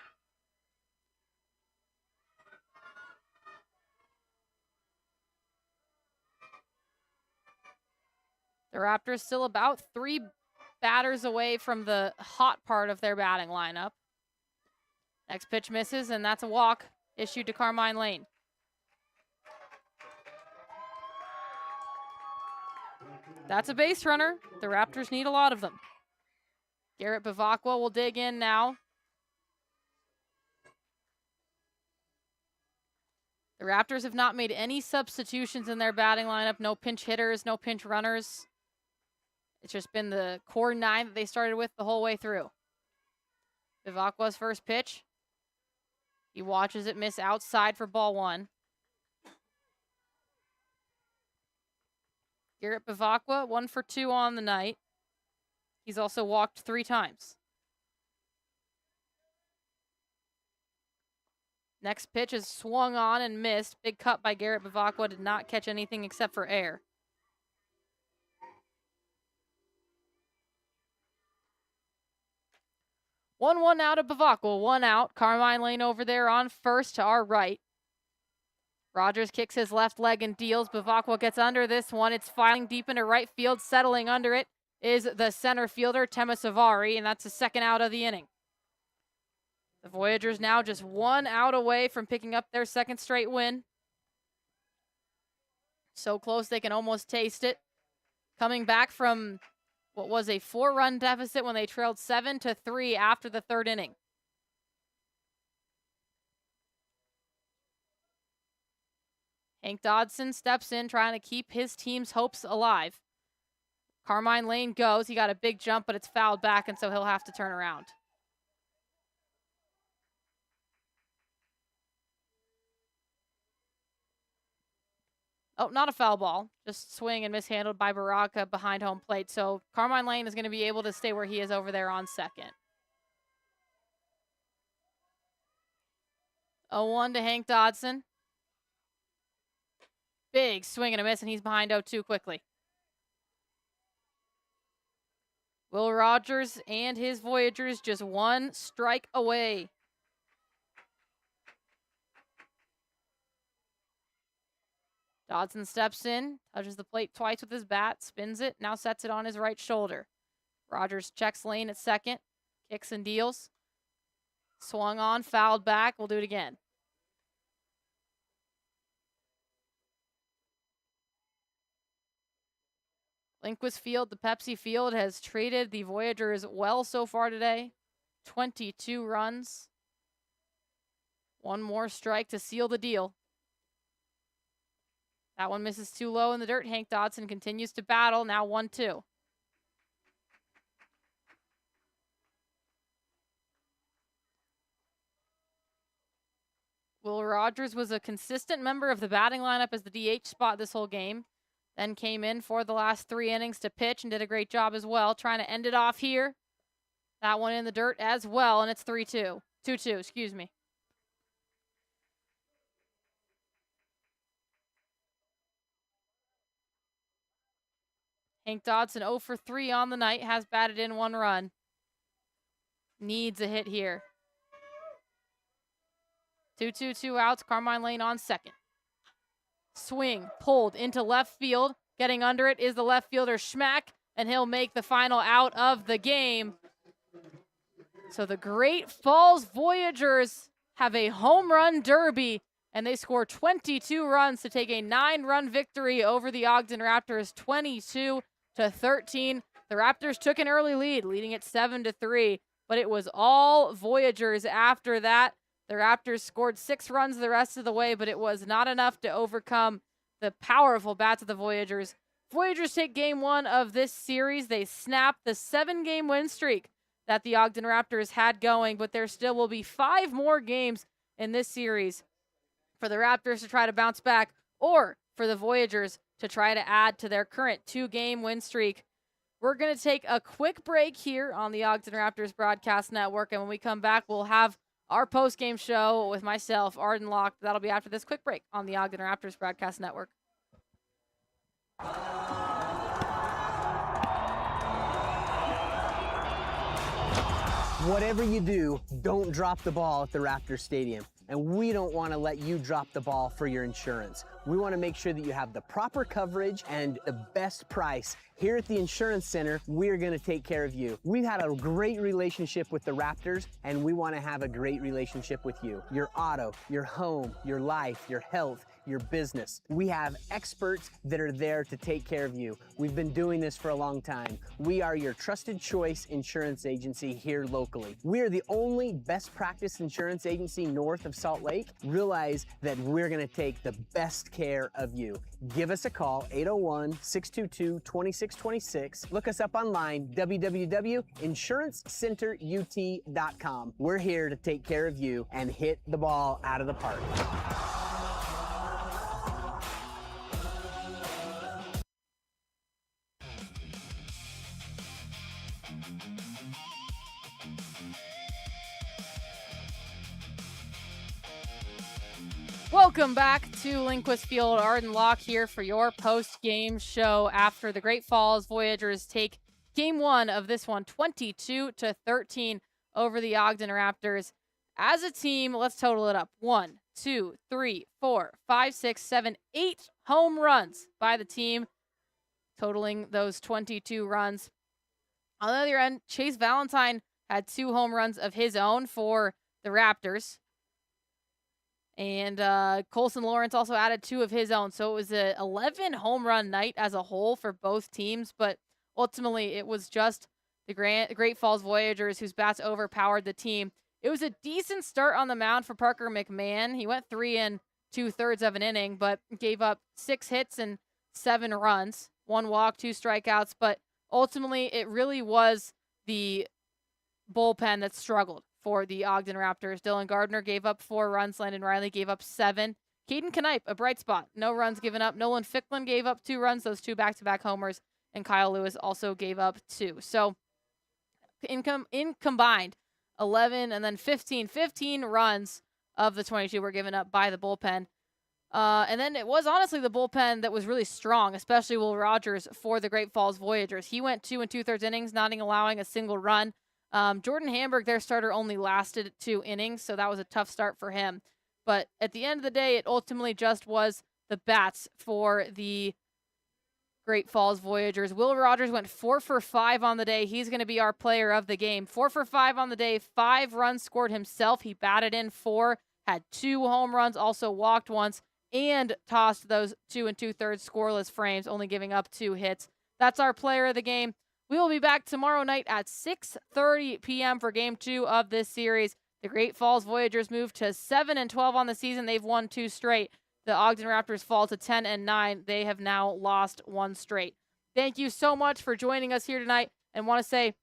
The Raptors still about 3 batters away from the hot part of their batting lineup. Next pitch misses, and that's a walk issued to Carmine Lane. That's a base runner. The Raptors need a lot of them. Garrett Bavacqua will dig in now. The Raptors have not made any substitutions in their batting lineup. No pinch hitters, no pinch runners. It's just been the core 9 that they started with the whole way through. Bavacqua's first pitch. He watches it miss outside for ball 1. Garrett Bavacqua, 1 for 2 on the night. He's also walked 3 times. Next pitch is swung on and missed. Big cut by Garrett Bavacqua. Did not catch anything except for air. One out of Bavacqua. 1 out. Carmine Lane over there on first to our right. Rogers kicks his left leg and deals. Bavacqua gets under this one. It's filing deep into right field. Settling under it is the center fielder, Temasavari, and that's the 2nd out of the inning. The Voyagers now just 1 out away from picking up their 2nd straight win. So close they can almost taste it. Coming back from what was a 4-run deficit when they trailed 7-3 after the 3rd inning. Hank Dodson steps in, trying to keep his team's hopes alive. Carmine Lane goes. He got a big jump, but it's fouled back, and so he'll have to turn around. Oh, not a foul ball. Just swing and mishandled by Baraka behind home plate. So Carmine Lane is going to be able to stay where he is over there on second. 0-1 to Hank Dodson. Big swing and a miss, and he's behind 0-2 quickly. Will Rogers and his Voyagers just 1 strike away. Dodson steps in, touches the plate twice with his bat, spins it, now sets it on his right shoulder. Rogers checks Lane at second, kicks and deals. Swung on, fouled back, we'll do it again. Lindquist Field, the Pepsi Field, has treated the Voyagers well so far today. 22 runs. 1 more strike to seal the deal. That one misses too low in the dirt. Hank Dodson continues to battle. Now 1-2. Will Rogers was a consistent member of the batting lineup as the DH spot this whole game. Then came in for the last 3 innings to pitch and did a great job as well, trying to end it off here. That one in the dirt as well, and it's 3-2. 2-2, excuse me. Hank Dodson 0 for 3 on the night, has batted in 1 run. Needs a hit here. 2-2, 2 outs. Carmine Lane on second. Swing, pulled into left field. Getting under it is the left fielder Schmack, and he'll make the final out of the game. So the Great Falls Voyagers have a home run derby, and they score 22 runs to take a 9-run victory over the Ogden Raptors, 22-13. The Raptors took an early lead, leading at 7-3, but it was all Voyagers after that. The Raptors scored 6 runs the rest of the way, but it was not enough to overcome the powerful bats of the Voyagers. Voyagers take game 1 of this series. They snap the 7-game win streak that the Ogden Raptors had going, but there still will be 5 more games in this series for the Raptors to try to bounce back, or for the Voyagers to try to add to their current 2-game win streak. We're going to take a quick break here on the Ogden Raptors Broadcast Network, and when we come back, we'll have our post-game show with myself, Arden Locke. That'll be after this quick break on the Ogden Raptors Broadcast Network. Whatever you do, don't drop the ball at the Raptor Stadium. And we don't want to let you drop the ball for your insurance. We want to make sure that you have the proper coverage and the best price. Here at the Insurance Center, we're going to take care of you. We've had a great relationship with the Raptors, and we want to have a great relationship with you. Your auto, your home, your life, your health, your business. We have experts that are there to take care of you. We've been doing this for a long time. We are your trusted choice insurance agency here locally. We are the only best practice insurance agency north of Salt Lake. Realize that we're going to take the best care of you. Give us a call, 801-622-2626. Look us up online, www.insurancecenterut.com. We're here to take care of you and hit the ball out of the park. Welcome back to Lindquist Field. Arden Locke here for your post-game show after the Great Falls Voyagers take game 1 of this one, 22-13 over the Ogden Raptors. As a team, let's total it up. 1, 2, 3, 4, 5, 6, 7, 8 home runs by the team, totaling those 22 runs. On the other end, Chase Valentine had 2 home runs of his own for the Raptors. And Colson Lawrence also added 2 of his own. So it was an 11 home run night as a whole for both teams. But ultimately, it was just the Great Falls Voyagers whose bats overpowered the team. It was a decent start on the mound for Parker McMahon. He went 3 2/3 of an inning, but gave up 6 hits and 7 runs, 1 walk, 2 strikeouts. But ultimately, it really was the bullpen that struggled for the Ogden Raptors. Dylan Gardner gave up 4 runs. Landon Riley gave up 7. Caden Knipe, a bright spot. No runs given up. Nolan Ficklin gave up 2 runs, those 2 back-to-back homers. And Kyle Lewis also gave up 2. So in combined, 11 and then 15 runs of the 22 were given up by the bullpen. And then it was honestly the bullpen that was really strong, especially Will Rogers for the Great Falls Voyagers. He went 2 2/3 innings, not allowing a single run. Jordan Hamburg, their starter, only lasted 2 innings, so that was a tough start for him. But at the end of the day, it ultimately just was the bats for the Great Falls Voyagers. Will Rogers went 4 for 5 on the day. He's going to be our player of the game. 4 for 5 on the day, 5 runs scored himself. He batted in 4, had 2 home runs, also walked once, and tossed those 2 2/3 scoreless frames, only giving up 2 hits. That's our player of the game. We will be back tomorrow night at 6:30 p.m. for Game 2 of this series. The Great Falls Voyagers move to 7-12 on the season. They've won 2 straight. The Ogden Raptors fall to 10-9. They have now lost 1 straight. Thank you so much for joining us here tonight, and want to say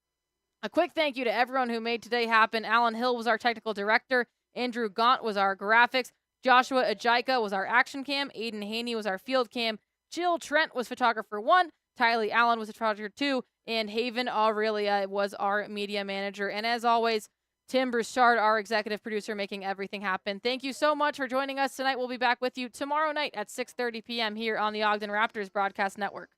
a quick thank you to everyone who made today happen. Alan Hill was our technical director. Andrew Gaunt was our graphics. Joshua Ajika was our action cam. Aiden Haney was our field cam. Jill Trent was photographer 1. Tylee Allen was photographer 2. And Haven Aurelia was our media manager. And as always, Tim Broussard, our executive producer, making everything happen. Thank you so much for joining us tonight. We'll be back with you tomorrow night at 6:30 p.m. here on the Ogden Raptors Broadcast Network.